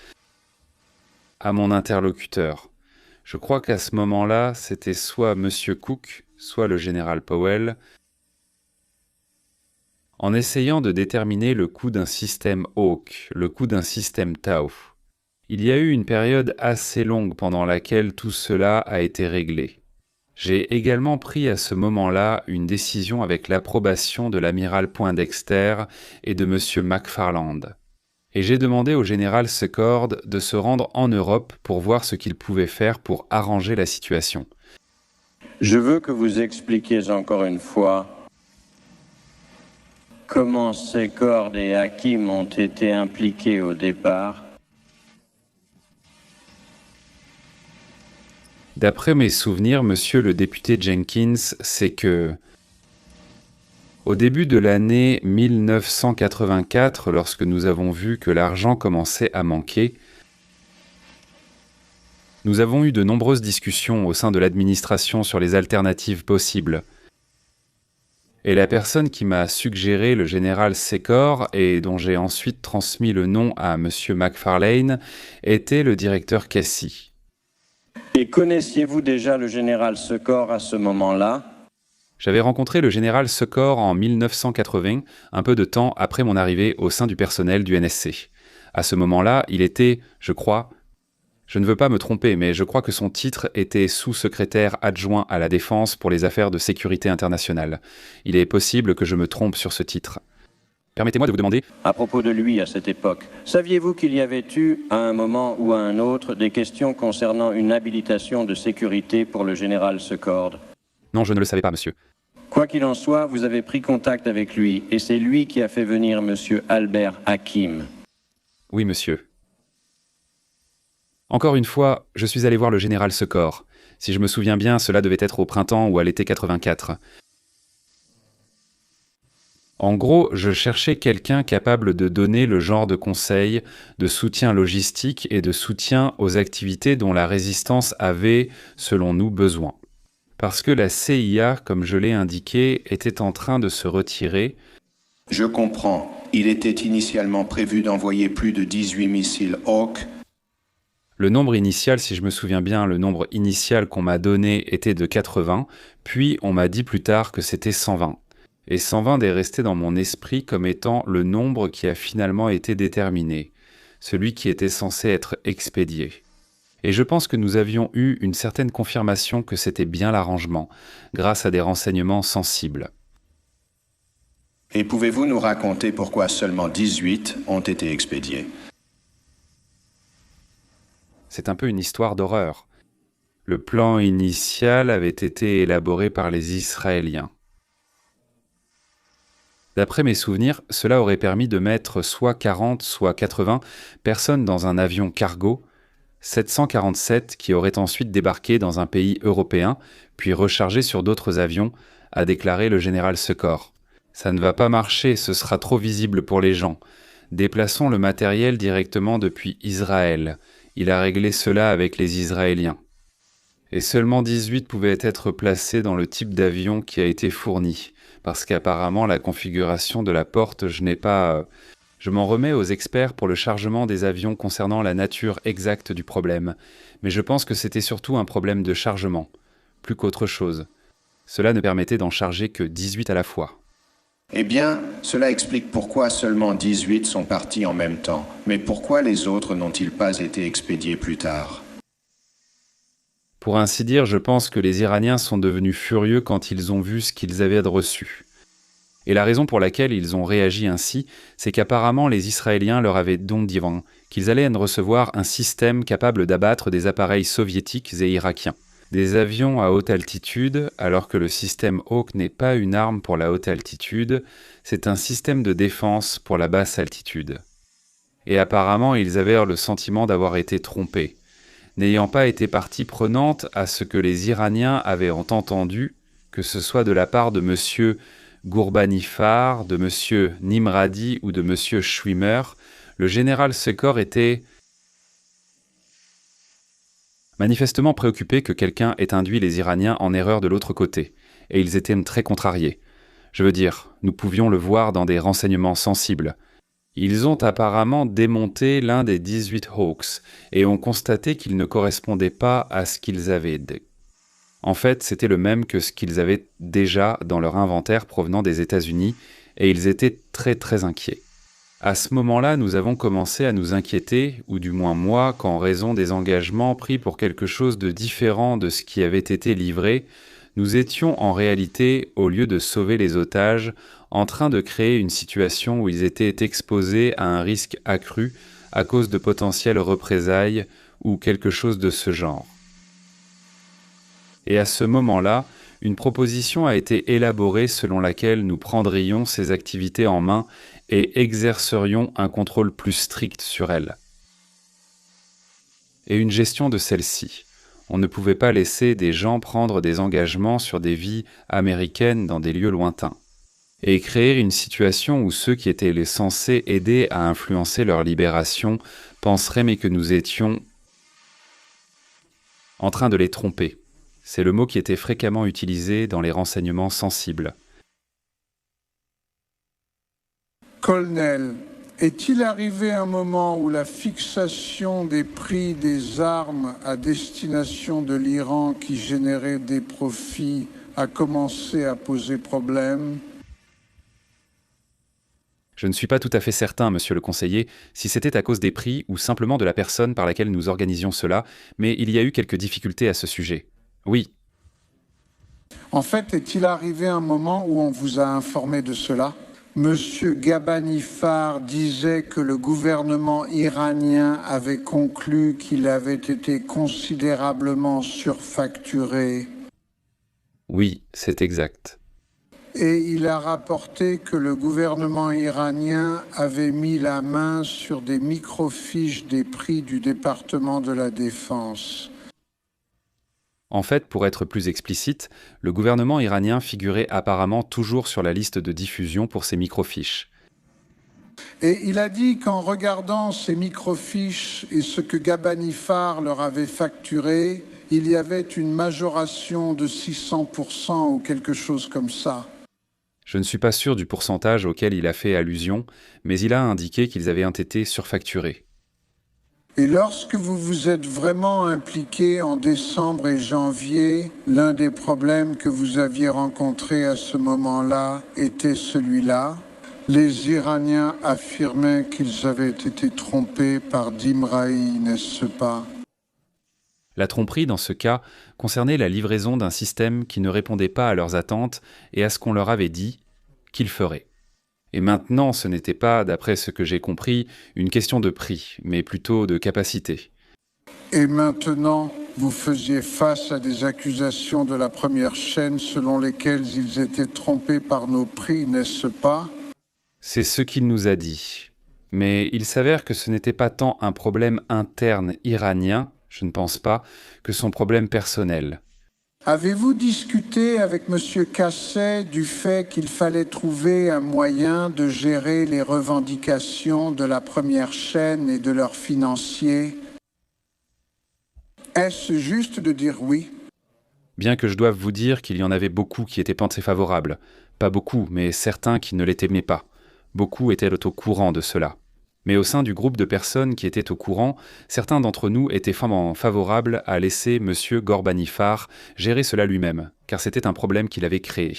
à mon interlocuteur. Je crois qu'à ce moment-là, c'était soit M. Cook, soit le général Powell, en essayant de déterminer le coût d'un système Hawk, le coût d'un système Tau. Il y a eu une période assez longue pendant laquelle tout cela a été réglé. J'ai également pris à ce moment-là une décision avec l'approbation de l'amiral Poindexter et de M. McFarland. Et j'ai demandé au général Secord de se rendre en Europe pour voir ce qu'il pouvait faire pour arranger la situation. Je veux que vous expliquiez encore une fois comment Secord et Hakim ont été impliqués au départ. D'après mes souvenirs, monsieur le député Jenkins, c'est que, au début de l'année 1984, lorsque nous avons vu que l'argent commençait à manquer, nous avons eu de nombreuses discussions au sein de l'administration sur les alternatives possibles. Et la personne qui m'a suggéré le général Secor, et dont j'ai ensuite transmis le nom à monsieur McFarlane, était le directeur Casey. Et connaissiez-vous déjà le général Secor à ce moment-là? J'avais rencontré le général Secor en 1980, un peu de temps après mon arrivée au sein du personnel du NSC. À ce moment-là, il était, je crois, je ne veux pas me tromper, mais je crois que son titre était sous-secrétaire adjoint à la Défense pour les affaires de sécurité internationale. Il est possible que je me trompe sur ce titre. Permettez-moi de vous demander... À propos de lui à cette époque, saviez-vous qu'il y avait eu, à un moment ou à un autre, des questions concernant une habilitation de sécurité pour le général Secord? Non, je ne le savais pas, monsieur. Quoi qu'il en soit, vous avez pris contact avec lui, et c'est lui qui a fait venir monsieur Albert Hakim. Oui, monsieur. Encore une fois, je suis allé voir le général Secor. Si je me souviens bien, cela devait être au printemps ou à l'été 84. En gros, je cherchais quelqu'un capable de donner le genre de conseils, de soutien logistique et de soutien aux activités dont la résistance avait, selon nous, besoin. Parce que la CIA, comme je l'ai indiqué, était en train de se retirer. Je comprends. Il était initialement prévu d'envoyer plus de 18 missiles Hawk. Le nombre initial, si je me souviens bien, le nombre initial qu'on m'a donné était de 80, puis on m'a dit plus tard que c'était 120. Et 120 est resté dans mon esprit comme étant le nombre qui a finalement été déterminé, celui qui était censé être expédié. Et je pense que nous avions eu une certaine confirmation que c'était bien l'arrangement, grâce à des renseignements sensibles. Et pouvez-vous nous raconter pourquoi seulement 18 ont été expédiés? C'est un peu une histoire d'horreur. Le plan initial avait été élaboré par les Israéliens. D'après mes souvenirs, cela aurait permis de mettre soit 40, soit 80 personnes dans un avion cargo, 747 qui auraient ensuite débarqué dans un pays européen, puis rechargé sur d'autres avions, a déclaré le général Secor. Ça ne va pas marcher, ce sera trop visible pour les gens. Déplaçons le matériel directement depuis Israël. Il a réglé cela avec les Israéliens. Et seulement 18 pouvaient être placés dans le type d'avion qui a été fourni. Parce qu'apparemment, la configuration de la porte, je m'en remets aux experts pour le chargement des avions concernant la nature exacte du problème. Mais je pense que c'était surtout un problème de chargement, plus qu'autre chose. Cela ne permettait d'en charger que 18 à la fois. Eh bien, cela explique pourquoi seulement 18 sont partis en même temps. Mais pourquoi les autres n'ont-ils pas été expédiés plus tard? Pour ainsi dire, je pense que les Iraniens sont devenus furieux quand ils ont vu ce qu'ils avaient reçu. Et la raison pour laquelle ils ont réagi ainsi, c'est qu'apparemment les Israéliens leur avaient donc dit qu'ils allaient recevoir un système capable d'abattre des appareils soviétiques et irakiens. Des avions à haute altitude, alors que le système Hawk n'est pas une arme pour la haute altitude, c'est un système de défense pour la basse altitude. Et apparemment, ils avaient le sentiment d'avoir été trompés. N'ayant pas été partie prenante à ce que les Iraniens avaient entendu, que ce soit de la part de M. Gourbanifar, de M. Nimradi ou de M. Schwimmer, le général Secor était manifestement préoccupé que quelqu'un ait induit les Iraniens en erreur de l'autre côté, et ils étaient très contrariés. Je veux dire, nous pouvions le voir dans des renseignements sensibles. Ils ont apparemment démonté l'un des 18 Hawks et ont constaté qu'il ne correspondait pas à ce qu'ils avaient. En fait, c'était le même que ce qu'ils avaient déjà dans leur inventaire provenant des États-Unis et ils étaient très très inquiets. À ce moment-là, nous avons commencé à nous inquiéter, ou du moins moi, qu'en raison des engagements pris pour quelque chose de différent de ce qui avait été livré, nous étions en réalité, au lieu de sauver les otages, en train de créer une situation où ils étaient exposés à un risque accru à cause de potentielles représailles ou quelque chose de ce genre. Et à ce moment-là, une proposition a été élaborée selon laquelle nous prendrions ces activités en main et exercerions un contrôle plus strict sur elles. Et une gestion de celle-ci. On ne pouvait pas laisser des gens prendre des engagements sur des vies américaines dans des lieux lointains. Et créer une situation où ceux qui étaient les censés aider à influencer leur libération penseraient mais que nous étions en train de les tromper. C'est le mot qui était fréquemment utilisé dans les renseignements sensibles. Colonel, est-il arrivé un moment où la fixation des prix des armes à destination de l'Iran qui générait des profits a commencé à poser problème ? Je ne suis pas tout à fait certain, monsieur le conseiller, si c'était à cause des prix ou simplement de la personne par laquelle nous organisions cela, mais il y a eu quelques difficultés à ce sujet. Oui. En fait, est-il arrivé un moment où on vous a informé de cela ? Monsieur Ghorbanifar disait que le gouvernement iranien avait conclu qu'il avait été considérablement surfacturé. Oui, c'est exact. Et il a rapporté que le gouvernement iranien avait mis la main sur des microfiches des prix du département de la Défense. En fait, pour être plus explicite, le gouvernement iranien figurait apparemment toujours sur la liste de diffusion pour ces microfiches. Et il a dit qu'en regardant ces microfiches et ce que Ghorbanifar leur avait facturé, il y avait une majoration de 600% ou quelque chose comme ça. Je ne suis pas sûr du pourcentage auquel il a fait allusion, mais il a indiqué qu'ils avaient été surfacturés. Et lorsque vous vous êtes vraiment impliqué en décembre et janvier, l'un des problèmes que vous aviez rencontrés à ce moment-là était celui-là. Les Iraniens affirmaient qu'ils avaient été trompés par Dimraï, n'est-ce pas ? La tromperie, dans ce cas, concernait la livraison d'un système qui ne répondait pas à leurs attentes et à ce qu'on leur avait dit qu'ils feraient. Et maintenant, ce n'était pas, d'après ce que j'ai compris, une question de prix, mais plutôt de capacité. Et maintenant, vous faisiez face à des accusations de la première chaîne selon lesquelles ils étaient trompés par nos prix, n'est-ce pas ? C'est ce qu'il nous a dit. Mais il s'avère que ce n'était pas tant un problème interne iranien, je ne pense pas, que son problème personnel. Avez-vous discuté avec M. Casset du fait qu'il fallait trouver un moyen de gérer les revendications de la première chaîne et de leurs financiers ? Est-ce juste de dire oui ? Bien que je doive vous dire qu'il y en avait beaucoup qui étaient pensés favorables. Pas beaucoup, mais certains qui ne l'étaient pas. Beaucoup étaient au courant de cela. Mais au sein du groupe de personnes qui étaient au courant, certains d'entre nous étaient favorables à laisser M. Ghorbanifar gérer cela lui-même, car c'était un problème qu'il avait créé.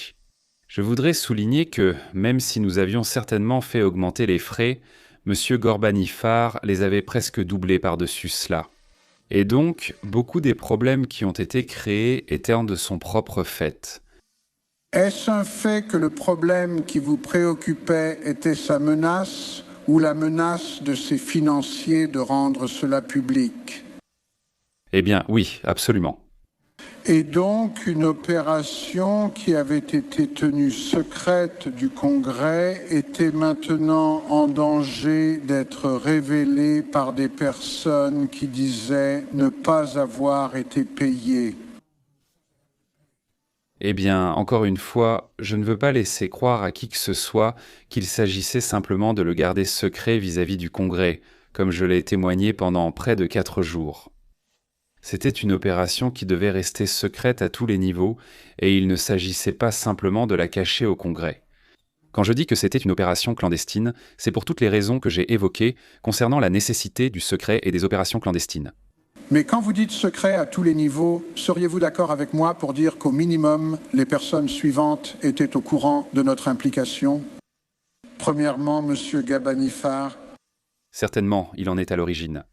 Je voudrais souligner que, même si nous avions certainement fait augmenter les frais, M. Ghorbanifar les avait presque doublés par-dessus cela. Et donc, beaucoup des problèmes qui ont été créés étaient de son propre fait. Est-ce un fait que le problème qui vous préoccupait était sa menace ou la menace de ses financiers de rendre cela public ? Eh bien, oui, absolument. Et donc, une opération qui avait été tenue secrète du Congrès était maintenant en danger d'être révélée par des personnes qui disaient ne pas avoir été payées. Eh bien, encore une fois, je ne veux pas laisser croire à qui que ce soit qu'il s'agissait simplement de le garder secret vis-à-vis du Congrès, comme je l'ai témoigné pendant près de 4 jours. C'était une opération qui devait rester secrète à tous les niveaux, et il ne s'agissait pas simplement de la cacher au Congrès. Quand je dis que c'était une opération clandestine, c'est pour toutes les raisons que j'ai évoquées concernant la nécessité du secret et des opérations clandestines. Mais quand vous dites secret à tous les niveaux, seriez-vous d'accord avec moi pour dire qu'au minimum, les personnes suivantes étaient au courant de notre implication ? Premièrement, M. Gabanifar. Certainement, il en est à l'origine.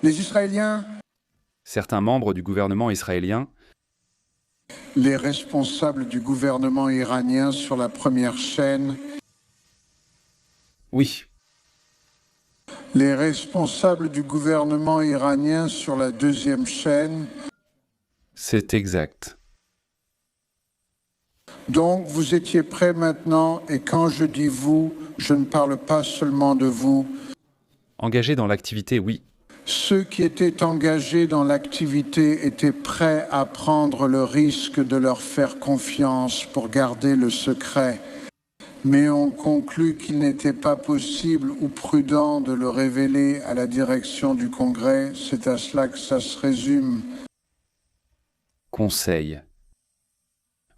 Les Israéliens. Certains membres du gouvernement israélien. Les responsables du gouvernement iranien sur la première chaîne. Oui. Les responsables du gouvernement iranien sur la deuxième chaîne. C'est exact. Donc, vous étiez prêts maintenant, et quand je dis vous, je ne parle pas seulement de vous. Engagés dans l'activité, oui. Ceux qui étaient engagés dans l'activité étaient prêts à prendre le risque de leur faire confiance pour garder le secret. Mais on conclut qu'il n'était pas possible ou prudent de le révéler à la direction du Congrès. C'est à cela que ça se résume. Conseil.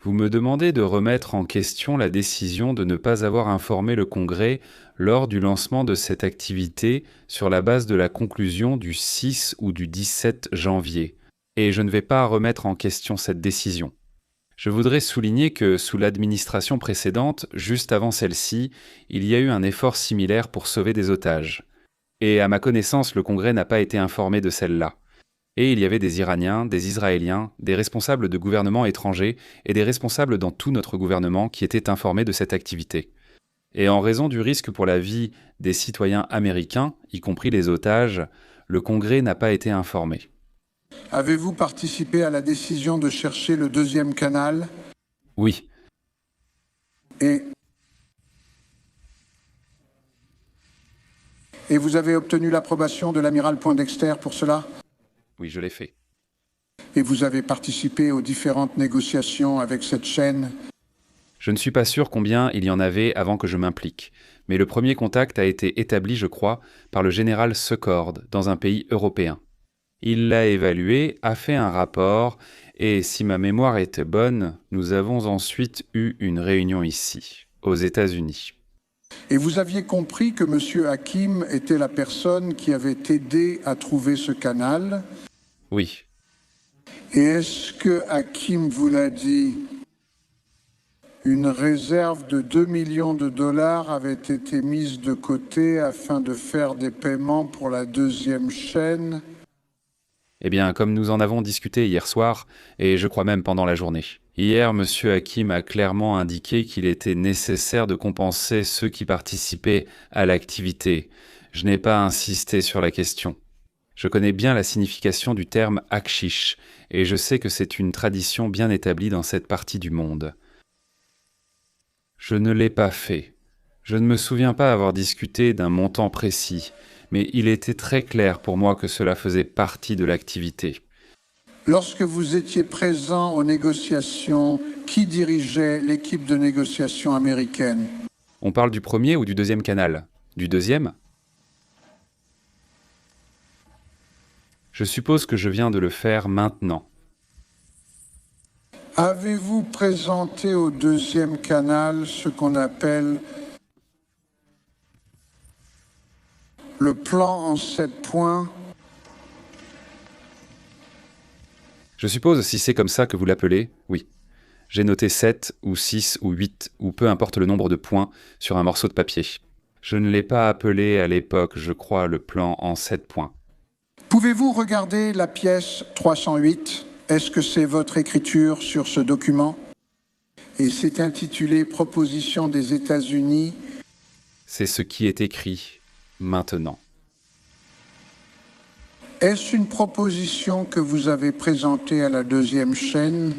Vous me demandez de remettre en question la décision de ne pas avoir informé le Congrès lors du lancement de cette activité sur la base de la conclusion du 6 ou du 17 janvier. Et je ne vais pas remettre en question cette décision. Je voudrais souligner que sous l'administration précédente, juste avant celle-ci, il y a eu un effort similaire pour sauver des otages. Et à ma connaissance, le Congrès n'a pas été informé de celle-là. Et il y avait des Iraniens, des Israéliens, des responsables de gouvernements étrangers et des responsables dans tout notre gouvernement qui étaient informés de cette activité. Et en raison du risque pour la vie des citoyens américains, y compris les otages, le Congrès n'a pas été informé. Avez-vous participé à la décision de chercher le deuxième canal? Oui. Et vous avez obtenu l'approbation de l'amiral Poindexter pour cela? Oui, je l'ai fait. Et vous avez participé aux différentes négociations avec cette chaîne? Je ne suis pas sûr combien il y en avait avant que je m'implique, mais le premier contact a été établi, je crois, par le général Secord dans un pays européen. Il l'a évalué, a fait un rapport, et si ma mémoire était bonne, nous avons ensuite eu une réunion ici, aux États-Unis. Et vous aviez compris que M. Hakim était la personne qui avait aidé à trouver ce canal? Oui. Et est-ce que Hakim vous l'a dit? Une réserve de 2 millions de dollars avait été mise de côté afin de faire des paiements pour la deuxième chaîne? Eh bien, comme nous en avons discuté hier soir, et je crois même pendant la journée. Hier, M. Hakim a clairement indiqué qu'il était nécessaire de compenser ceux qui participaient à l'activité. Je n'ai pas insisté sur la question. Je connais bien la signification du terme « akshish » et je sais que c'est une tradition bien établie dans cette partie du monde. Je ne l'ai pas fait. Je ne me souviens pas avoir discuté d'un montant précis, mais il était très clair pour moi que cela faisait partie de l'activité. Lorsque vous étiez présent aux négociations, qui dirigeait l'équipe de négociation américaine? On parle du premier ou du deuxième canal? Du deuxième? Je suppose que je viens de le faire maintenant. Avez-vous présenté au deuxième canal ce qu'on appelle le plan en 7 points? Je suppose, si c'est comme ça que vous l'appelez, oui. J'ai noté 7 ou 6 ou 8, ou peu importe le nombre de points, sur un morceau de papier. Je ne l'ai pas appelé à l'époque, je crois, le plan en 7 points. Pouvez-vous regarder la pièce 308? Est-ce que c'est votre écriture sur ce document? Et c'est intitulé « Proposition des États-Unis ». C'est ce qui est écrit maintenant. Est-ce une proposition que vous avez présentée à la deuxième chaîne?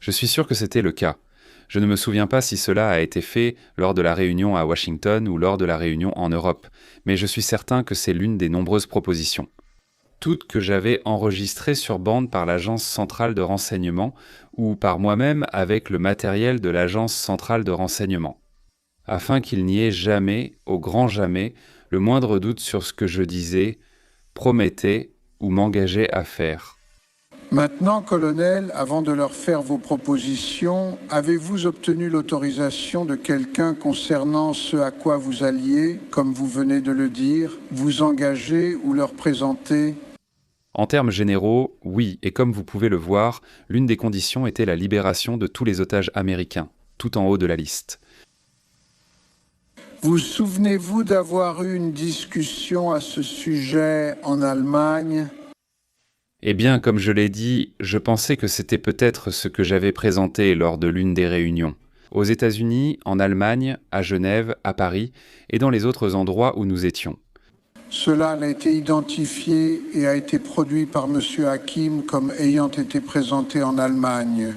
Je suis sûr que c'était le cas. Je ne me souviens pas si cela a été fait lors de la réunion à Washington ou lors de la réunion en Europe, mais je suis certain que c'est l'une des nombreuses propositions. Toutes que j'avais enregistrées sur bande par l'Agence centrale de renseignement ou par moi-même avec le matériel de l'Agence centrale de renseignement, afin qu'il n'y ait jamais, au grand jamais, le moindre doute sur ce que je disais, promettais ou m'engageais à faire. Maintenant, colonel, avant de leur faire vos propositions, avez-vous obtenu l'autorisation de quelqu'un concernant ce à quoi vous alliez, comme vous venez de le dire, vous engager ou leur présenter? En termes généraux, oui, et comme vous pouvez le voir, l'une des conditions était la libération de tous les otages américains, tout en haut de la liste. Vous souvenez-vous d'avoir eu une discussion à ce sujet en Allemagne ? Eh bien, comme je l'ai dit, je pensais que c'était peut-être ce que j'avais présenté lors de l'une des réunions. Aux États-Unis, en Allemagne, à Genève, à Paris et dans les autres endroits où nous étions. Cela a été identifié et a été produit par M. Hakim comme ayant été présenté en Allemagne.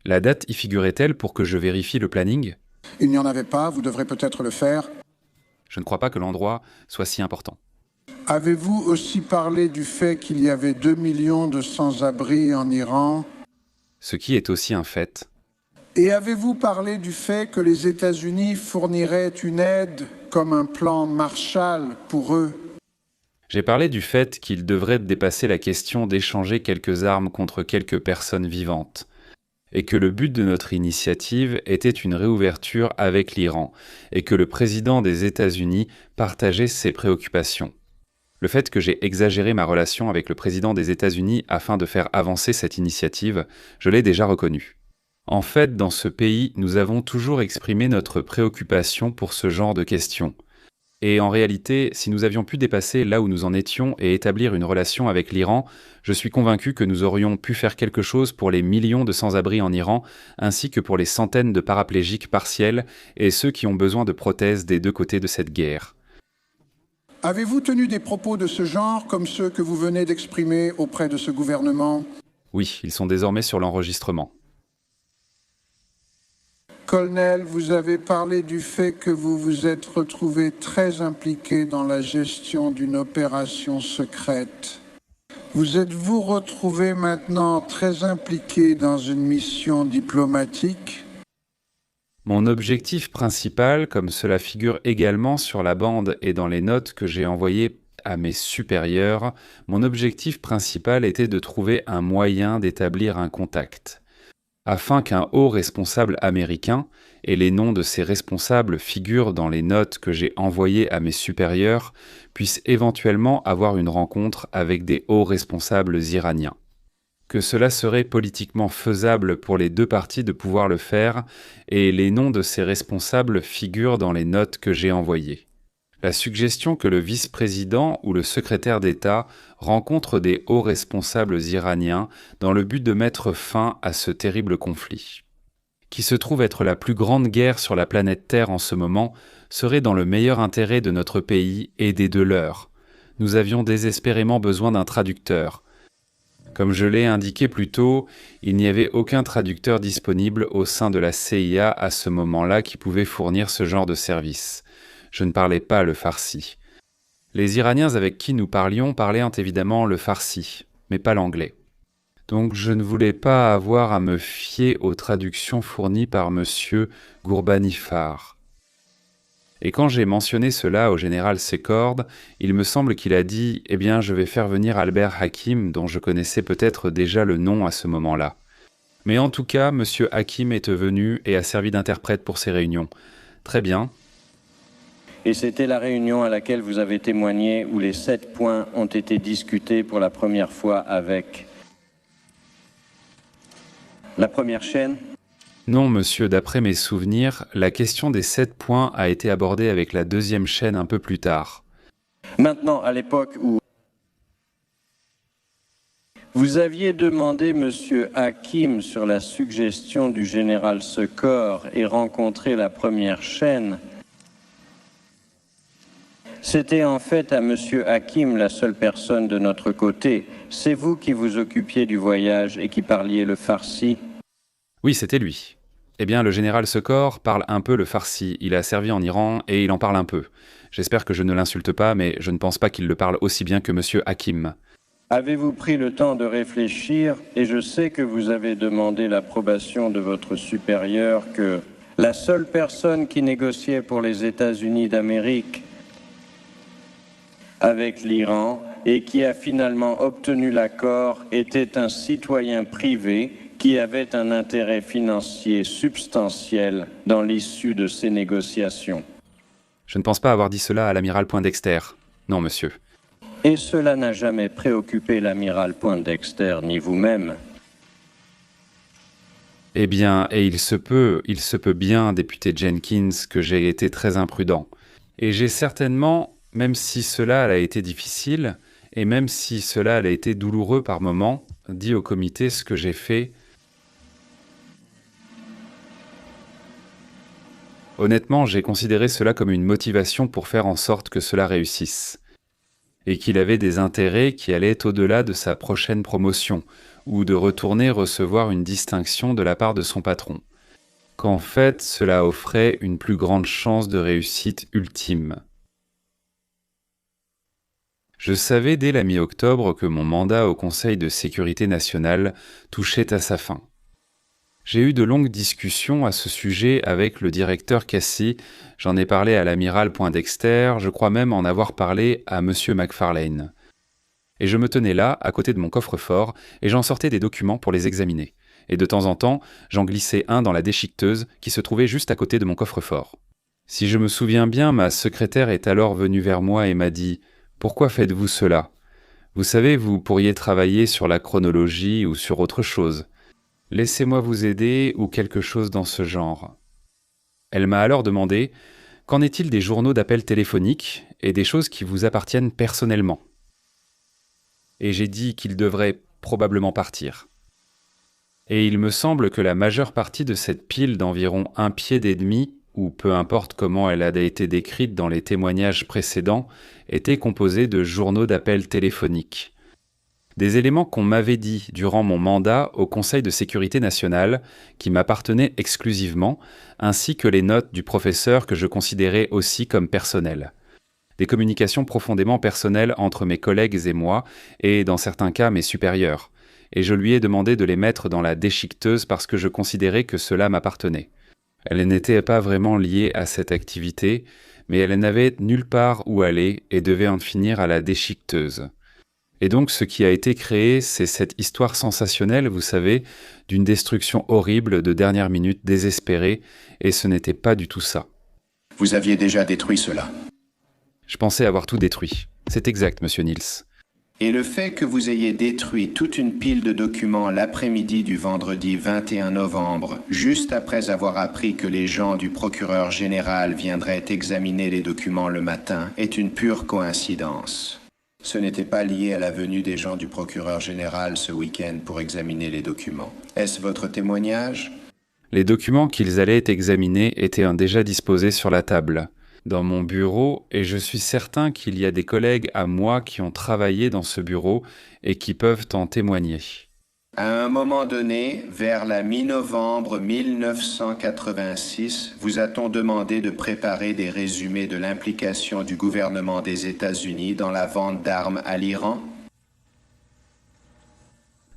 La date y figurait-elle pour que je vérifie le planning ? Il n'y en avait pas, vous devrez peut-être le faire. Je ne crois pas que l'endroit soit si important. Avez-vous aussi parlé du fait qu'il y avait 2 millions de sans-abri en Iran ? Ce qui est aussi un fait. Et avez-vous parlé du fait que les États-Unis fourniraient une aide comme un plan Marshall pour eux ? J'ai parlé du fait qu'ils devraient dépasser la question d'échanger quelques armes contre quelques personnes vivantes, et que le but de notre initiative était une réouverture avec l'Iran, et que le président des États-Unis partageait ses préoccupations. Le fait que j'ai exagéré ma relation avec le président des États-Unis afin de faire avancer cette initiative, je l'ai déjà reconnu. En fait, dans ce pays, nous avons toujours exprimé notre préoccupation pour ce genre de questions. Et en réalité, si nous avions pu dépasser là où nous en étions et établir une relation avec l'Iran, je suis convaincu que nous aurions pu faire quelque chose pour les millions de sans-abri en Iran, ainsi que pour les centaines de paraplégiques partiels et ceux qui ont besoin de prothèses des deux côtés de cette guerre. Avez-vous tenu des propos de ce genre comme ceux que vous venez d'exprimer auprès de ce gouvernement ? Oui, ils sont désormais sur l'enregistrement. Colonel, vous avez parlé du fait que vous vous êtes retrouvé très impliqué dans la gestion d'une opération secrète. Vous êtes-vous retrouvé maintenant très impliqué dans une mission diplomatique ? Mon objectif principal, comme cela figure également sur la bande et dans les notes que j'ai envoyées à mes supérieurs, mon objectif principal était de trouver un moyen d'établir un contact, afin qu'un haut responsable américain, et les noms de ces responsables figurent dans les notes que j'ai envoyées à mes supérieurs, puisse éventuellement avoir une rencontre avec des hauts responsables iraniens. Que cela serait politiquement faisable pour les deux parties de pouvoir le faire, et les noms de ces responsables figurent dans les notes que j'ai envoyées. La suggestion que le vice-président ou le secrétaire d'État rencontre des hauts responsables iraniens dans le but de mettre fin à ce terrible conflit, qui se trouve être la plus grande guerre sur la planète Terre en ce moment, serait dans le meilleur intérêt de notre pays et des deux leurs. Nous avions désespérément besoin d'un traducteur. Comme je l'ai indiqué plus tôt, il n'y avait aucun traducteur disponible au sein de la CIA à ce moment-là qui pouvait fournir ce genre de service. Je ne parlais pas le farsi. Les Iraniens avec qui nous parlions parlaient évidemment le farsi, mais pas l'anglais. Donc je ne voulais pas avoir à me fier aux traductions fournies par M. Ghorbanifar. Et quand j'ai mentionné cela au général Secord, il me semble qu'il a dit « Eh bien, je vais faire venir Albert Hakim, dont je connaissais peut-être déjà le nom à ce moment-là. » Mais en tout cas, M. Hakim est venu et a servi d'interprète pour ces réunions. Très bien. Et c'était la réunion à laquelle vous avez témoigné où les 7 points ont été discutés pour la première fois avec la première chaîne ? Non, monsieur, d'après mes souvenirs, la question des 7 points a été abordée avec la deuxième chaîne un peu plus tard. Maintenant, à l'époque où vous aviez demandé M. Hakim sur la suggestion du général Secor et rencontré la première chaîne, c'était en fait à M. Hakim la seule personne de notre côté. C'est vous qui vous occupiez du voyage et qui parliez le farsi ? Oui, c'était lui. Eh bien, le général Secor parle un peu le farsi. Il a servi en Iran et il en parle un peu. J'espère que je ne l'insulte pas, mais je ne pense pas qu'il le parle aussi bien que M. Hakim. Avez-vous pris le temps de réfléchir, et je sais que vous avez demandé l'approbation de votre supérieur, que la seule personne qui négociait pour les États-Unis d'Amérique avec l'Iran et qui a finalement obtenu l'accord était un citoyen privé qui avait un intérêt financier substantiel dans l'issue de ces négociations. Je ne pense pas avoir dit cela à l'amiral Poindexter. Non, monsieur. Et cela n'a jamais préoccupé l'amiral Poindexter ni vous-même. Eh bien, et il se peut bien, député Jenkins, que j'ai été très imprudent. Et j'ai certainement, même si cela a été difficile, et même si cela a été douloureux par moments, dit au comité ce que j'ai fait. Honnêtement, j'ai considéré cela comme une motivation pour faire en sorte que cela réussisse. Et qu'il avait des intérêts qui allaient au-delà de sa prochaine promotion, ou de retourner recevoir une distinction de la part de son patron. Qu'en fait, cela offrait une plus grande chance de réussite ultime. Je savais dès la mi-octobre que mon mandat au Conseil de sécurité nationale touchait à sa fin. J'ai eu de longues discussions à ce sujet avec le directeur Cassie, j'en ai parlé à l'amiral Poindexter, je crois même en avoir parlé à M. McFarlane. Et je me tenais là, à côté de mon coffre-fort, et j'en sortais des documents pour les examiner. Et de temps en temps, j'en glissais un dans la déchiqueteuse qui se trouvait juste à côté de mon coffre-fort. Si je me souviens bien, ma secrétaire est alors venue vers moi et m'a dit « Pourquoi faites-vous cela ? Vous savez, vous pourriez travailler sur la chronologie ou sur autre chose. Laissez-moi vous aider ou quelque chose dans ce genre. » Elle m'a alors demandé « Qu'en est-il des journaux d'appel téléphoniques et des choses qui vous appartiennent personnellement ?» Et j'ai dit qu'il devrait probablement partir. Et il me semble que la majeure partie de cette pile d'environ 1,5 pied, ou peu importe comment elle a été décrite dans les témoignages précédents, était composée de journaux d'appel téléphoniques. Des éléments qu'on m'avait dit durant mon mandat au Conseil de sécurité nationale, qui m'appartenaient exclusivement, ainsi que les notes du professeur que je considérais aussi comme personnelles. Des communications profondément personnelles entre mes collègues et moi, et dans certains cas mes supérieurs, et je lui ai demandé de les mettre dans la déchiqueteuse parce que je considérais que cela m'appartenait. Elle n'était pas vraiment liée à cette activité, mais elle n'avait nulle part où aller et devait en finir à la déchiqueteuse. Et donc ce qui a été créé, c'est cette histoire sensationnelle, vous savez, d'une destruction horrible de dernière minute désespérée, et ce n'était pas du tout ça. Vous aviez déjà détruit cela. Je pensais avoir tout détruit. C'est exact, monsieur Niels. Et le fait que vous ayez détruit toute une pile de documents l'après-midi du vendredi 21 novembre, juste après avoir appris que les gens du procureur général viendraient examiner les documents le matin, est une pure coïncidence. Ce n'était pas lié à la venue des gens du procureur général ce week-end pour examiner les documents. Est-ce votre témoignage ? Les documents qu'ils allaient examiner étaient déjà disposés sur la table, dans mon bureau, et je suis certain qu'il y a des collègues à moi qui ont travaillé dans ce bureau et qui peuvent en témoigner. À un moment donné, vers la mi-novembre 1986, vous a-t-on demandé de préparer des résumés de l'implication du gouvernement des États-Unis dans la vente d'armes à l'Iran ?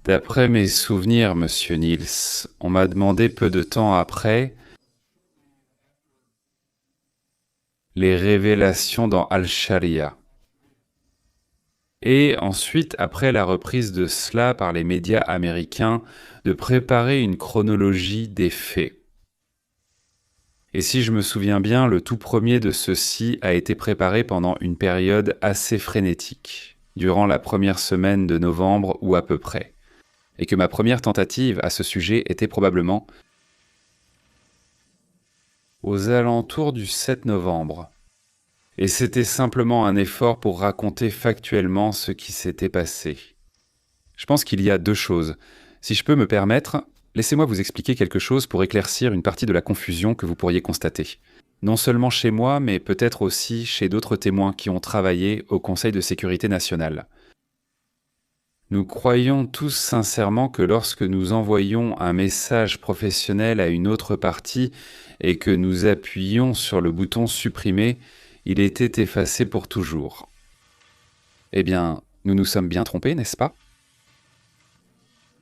D'après mes souvenirs, monsieur Niels, on m'a demandé peu de temps après les révélations dans Al-Sharia. Et ensuite, après la reprise de cela par les médias américains, de préparer une chronologie des faits. Et si je me souviens bien, le tout premier de ceux-ci a été préparé pendant une période assez frénétique, durant la première semaine de novembre ou à peu près, et que ma première tentative à ce sujet était probablement aux alentours du 7 novembre. Et c'était simplement un effort pour raconter factuellement ce qui s'était passé. Je pense qu'il y a deux choses. Si je peux me permettre, laissez-moi vous expliquer quelque chose pour éclaircir une partie de la confusion que vous pourriez constater. Non seulement chez moi, mais peut-être aussi chez d'autres témoins qui ont travaillé au Conseil de sécurité nationale. Nous croyons tous sincèrement que lorsque nous envoyons un message professionnel à une autre partie et que nous appuyons sur le bouton « Supprimer », il était effacé pour toujours. Eh bien, nous nous sommes bien trompés, n'est-ce pas ?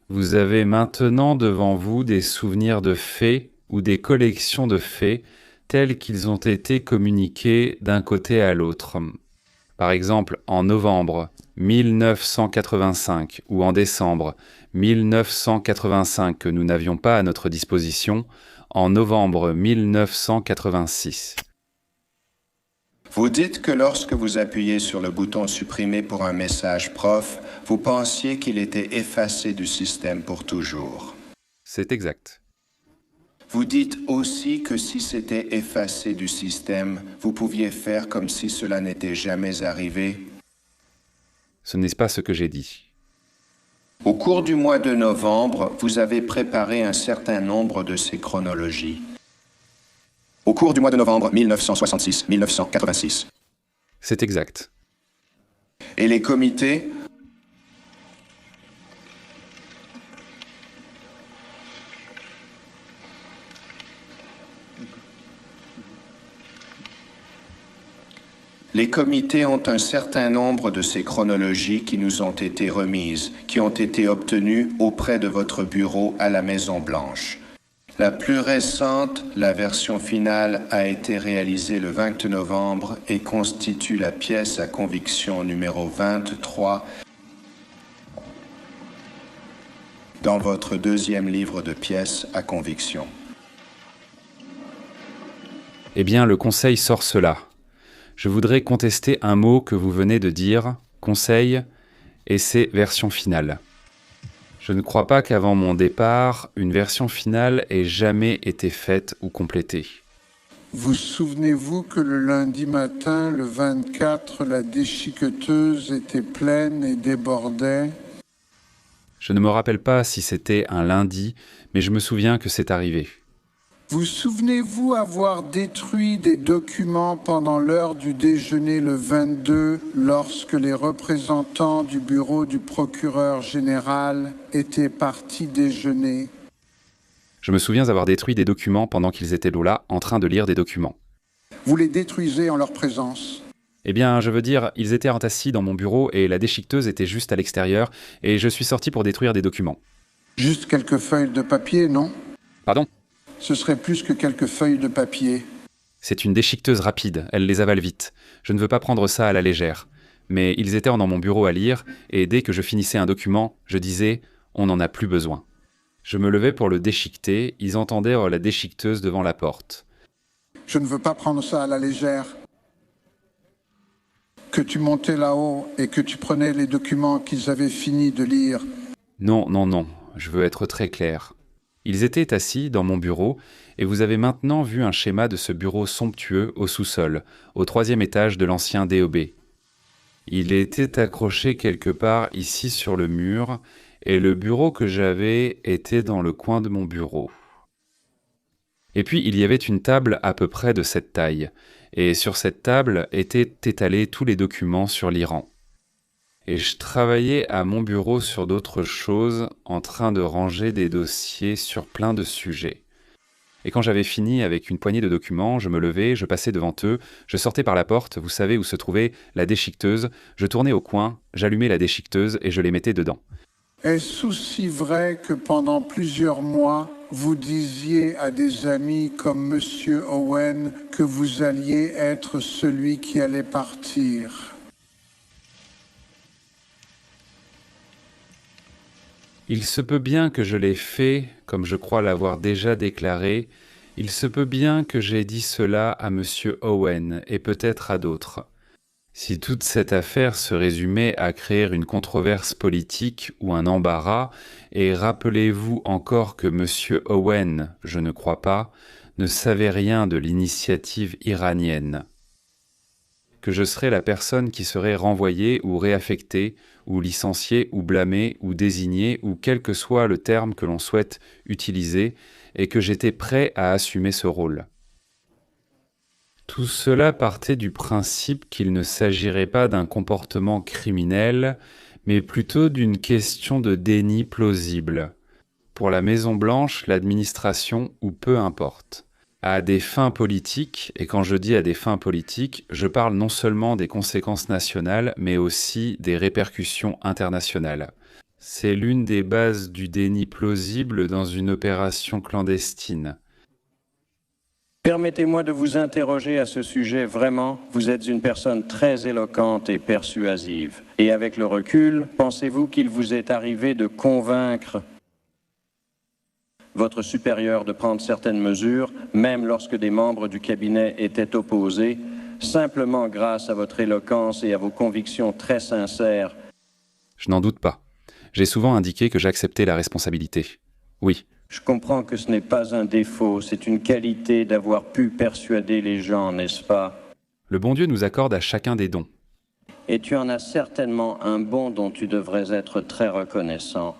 Vous avez maintenant devant vous des souvenirs de faits ou des collections de faits tels qu'ils ont été communiqués d'un côté à l'autre. Par exemple, en novembre 1985 ou en décembre 1985 que nous n'avions pas à notre disposition, en novembre 1986. Vous dites que lorsque vous appuyez sur le bouton supprimer pour un message prof, vous pensiez qu'il était effacé du système pour toujours. C'est exact. Vous dites aussi que si c'était effacé du système, vous pouviez faire comme si cela n'était jamais arrivé. Ce n'est pas ce que j'ai dit. Au cours du mois de novembre, vous avez préparé un certain nombre de ces chronologies. Au cours du mois de novembre 1966-1986. C'est exact. Et les comités? Les comités ont un certain nombre de ces chronologies qui nous ont été remises, qui ont été obtenues auprès de votre bureau à la Maison-Blanche. La plus récente, la version finale, a été réalisée le 20 novembre et constitue la pièce à conviction numéro 23 dans votre deuxième livre de pièces à conviction. Eh bien, le Conseil sort cela. Je voudrais contester un mot que vous venez de dire, Conseil, et c'est version finale. Je ne crois pas qu'avant mon départ, une version finale ait jamais été faite ou complétée. Vous souvenez-vous que le lundi matin, le 24, la déchiqueteuse était pleine et débordait? Je ne me rappelle pas si c'était un lundi, mais je me souviens que c'est arrivé. Vous souvenez-vous avoir détruit des documents pendant l'heure du déjeuner le 22 lorsque les représentants du bureau du procureur général étaient partis déjeuner? Je me souviens avoir détruit des documents pendant qu'ils étaient là, en train de lire des documents. Vous les détruisez en leur présence? Eh bien, je veux dire, ils étaient assis dans mon bureau et la déchiqueteuse était juste à l'extérieur et je suis sorti pour détruire des documents. Juste quelques feuilles de papier, non? Pardon? Ce serait plus que quelques feuilles de papier. C'est une déchiqueteuse rapide, elle les avale vite. Je ne veux pas prendre ça à la légère. Mais ils étaient dans mon bureau à lire, et dès que je finissais un document, je disais « on n'en a plus besoin ». Je me levais pour le déchiqueter, ils entendaient la déchiqueteuse devant la porte. Je ne veux pas prendre ça à la légère. Que tu montais là-haut et que tu prenais les documents qu'ils avaient fini de lire. Non, non, non, je veux être très clair. Ils étaient assis dans mon bureau et vous avez maintenant vu un schéma de ce bureau somptueux au sous-sol, au 3e étage de l'ancien DOB. Il était accroché quelque part ici sur le mur et le bureau que j'avais était dans le coin de mon bureau. Et puis il y avait une table à peu près de cette taille et sur cette table étaient étalés tous les documents sur l'Iran. Et je travaillais à mon bureau sur d'autres choses, en train de ranger des dossiers sur plein de sujets. Et quand j'avais fini avec une poignée de documents, je me levais, je passais devant eux, je sortais par la porte, vous savez où se trouvait la déchiqueteuse, je tournais au coin, j'allumais la déchiqueteuse et je les mettais dedans. Est-ce aussi vrai que pendant plusieurs mois, vous disiez à des amis comme M. Owen que vous alliez être celui qui allait partir? Il se peut bien que je l'ai fait, comme je crois l'avoir déjà déclaré, il se peut bien que j'ai dit cela à M. Owen et peut-être à d'autres. Si toute cette affaire se résumait à créer une controverse politique ou un embarras, et rappelez-vous encore que M. Owen, je ne crois pas, ne savait rien de l'initiative iranienne, que je serais la personne qui serait renvoyée ou réaffectée, ou licenciée, ou blâmée, ou désignée, ou quel que soit le terme que l'on souhaite utiliser, et que j'étais prêt à assumer ce rôle. Tout cela partait du principe qu'il ne s'agirait pas d'un comportement criminel, mais plutôt d'une question de déni plausible. Pour la Maison-Blanche, l'administration, ou peu importe. À des fins politiques, et quand je dis à des fins politiques, je parle non seulement des conséquences nationales, mais aussi des répercussions internationales. C'est l'une des bases du déni plausible dans une opération clandestine. Permettez-moi de vous interroger à ce sujet. Vraiment, vous êtes une personne très éloquente et persuasive. Et avec le recul, pensez-vous qu'il vous est arrivé de convaincre votre supérieur de prendre certaines mesures, même lorsque des membres du cabinet étaient opposés, simplement grâce à votre éloquence et à vos convictions très sincères. Je n'en doute pas. J'ai souvent indiqué que j'acceptais la responsabilité. Oui. Je comprends que ce n'est pas un défaut, c'est une qualité d'avoir pu persuader les gens, n'est-ce pas? Le bon Dieu nous accorde à chacun des dons. Et tu en as certainement un bon dont tu devrais être très reconnaissant.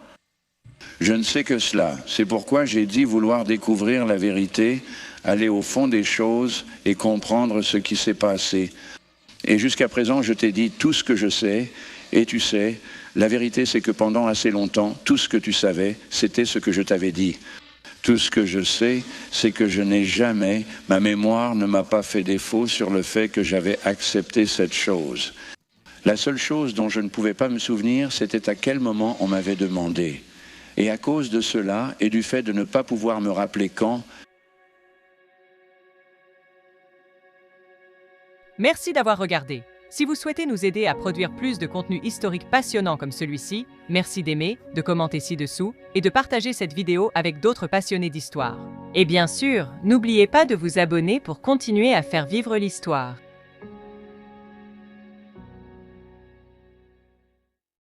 Je ne sais que cela. C'est pourquoi j'ai dit vouloir découvrir la vérité, aller au fond des choses et comprendre ce qui s'est passé. Et jusqu'à présent, je t'ai dit tout ce que je sais, et tu sais, la vérité c'est que pendant assez longtemps, tout ce que tu savais, c'était ce que je t'avais dit. Tout ce que je sais, c'est que je n'ai jamais, ma mémoire ne m'a pas fait défaut sur le fait que j'avais accepté cette chose. La seule chose dont je ne pouvais pas me souvenir, c'était à quel moment on m'avait demandé. Et à cause de cela, et du fait de ne pas pouvoir me rappeler quand... Merci d'avoir regardé. Si vous souhaitez nous aider à produire plus de contenu historique passionnant comme celui-ci, merci d'aimer, de commenter ci-dessous et de partager cette vidéo avec d'autres passionnés d'histoire. Et bien sûr, n'oubliez pas de vous abonner pour continuer à faire vivre l'histoire.